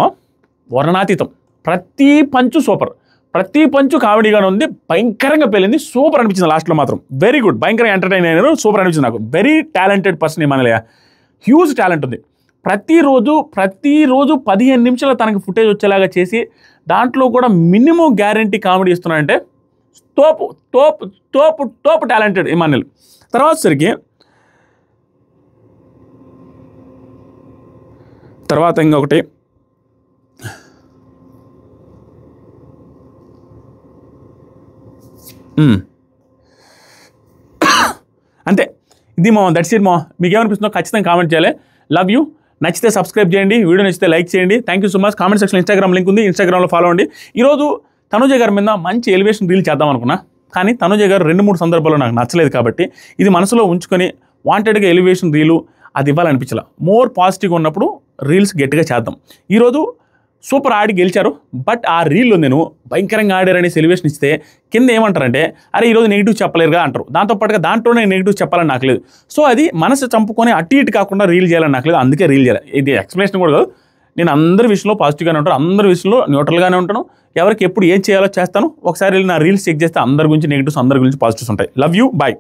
వర్ణనాతీతం. ప్రతి పంచు సూపర్, ప్రతి పంచు కామెడీగానే ఉంది, భయంకరంగా పేలింది, సూపర్ అనిపించింది లాస్ట్లో మాత్రం. వెరీ గుడ్, భయంకరంగా ఎంటర్టైన్ అయినారు, సూపర్ అనిపించింది నాకు. Very talented person Emmanuel, huge talent ఉంది. ప్రతిరోజు 15 నిమిషాలు తనకి ఫుటేజ్ వచ్చేలాగా చేసి దాంట్లో కూడా మినిమం గ్యారంటీ కామెడీ ఇస్తున్నారంటే తోపు తోపు తోపు తోపు టాలెంటెడ్ ఇమాన్యుల్. తర్వాత సరికి ఇంకొకటి అంతే. ఇది దట్స్ ఇట్ మీకు ఏమనిపిస్తుందో ఖచ్చితంగా కామెంట్ చేయాలి. Love you. నచ్చితే సబ్స్క్రైబ్ చేయండి, వీడియో నచ్చితే లైక్ చేయండి. Thank you so much. Comment సెక్షన్లో ఇన్స్టాగ్రామ్ లింక్ ఉంది, ఇన్స్టాగ్రామ్లో ఫాలో అవ్వండి. ఈరోజు తనుజ గారి మీద మంచి ఎలివేషన్ రీల్ చేద్దాం అనుకున్నా, కానీ తనుజ గారు 2-3 సందర్భాల్లో నాకు నచ్చలేదు కాబట్టి ఇది మనసులో ఉంచుకొని వాంటెడ్గా ఎలివేషన్ రీలు అది ఇవ్వాలనిపించాల. మోర్ పాజిటివ్గా ఉన్నప్పుడు రీల్స్ గట్టిగా చేద్దాం. ఈరోజు సూపర్ ఆడి గెలిచారు, బట్ ఆ రీల్లో నేను భయంకరంగా ఆడారనే ఎలివేషన్ ఇస్తే కింద ఏమంటారంటే అరే ఈరోజు నెగిటివ్ చెప్పలేరుగా అంటారు. దాంతోపాటుగా దాంట్లోనే నెగిటివ్ చెప్పాలని నాకు లేదు. సో అది మనసు చంపుకొని అటు ఇటు కాకుండా రీల్ చేయాలని నాకు లేదు, అందుకే రీల్ చేయాలి. ఇది ఎక్స్ప్లెనేషన్ కూడా కాదు. నేను అందరి విషయంలో పాజిటివ్గానే ఉంటాను, అందరి విషయంలో న్యూట్రల్గానే ఉంటాను. ఎవరికి ఎప్పుడు ఏం చేయాలో చేస్తాను. ఒకసారి నా రీల్స్ చెక్ చేస్తే అందరి గురించి నెగిటివ్స్, అందరి గురించి పాజిటివ్స్ ఉంటాయి. Love you, bye.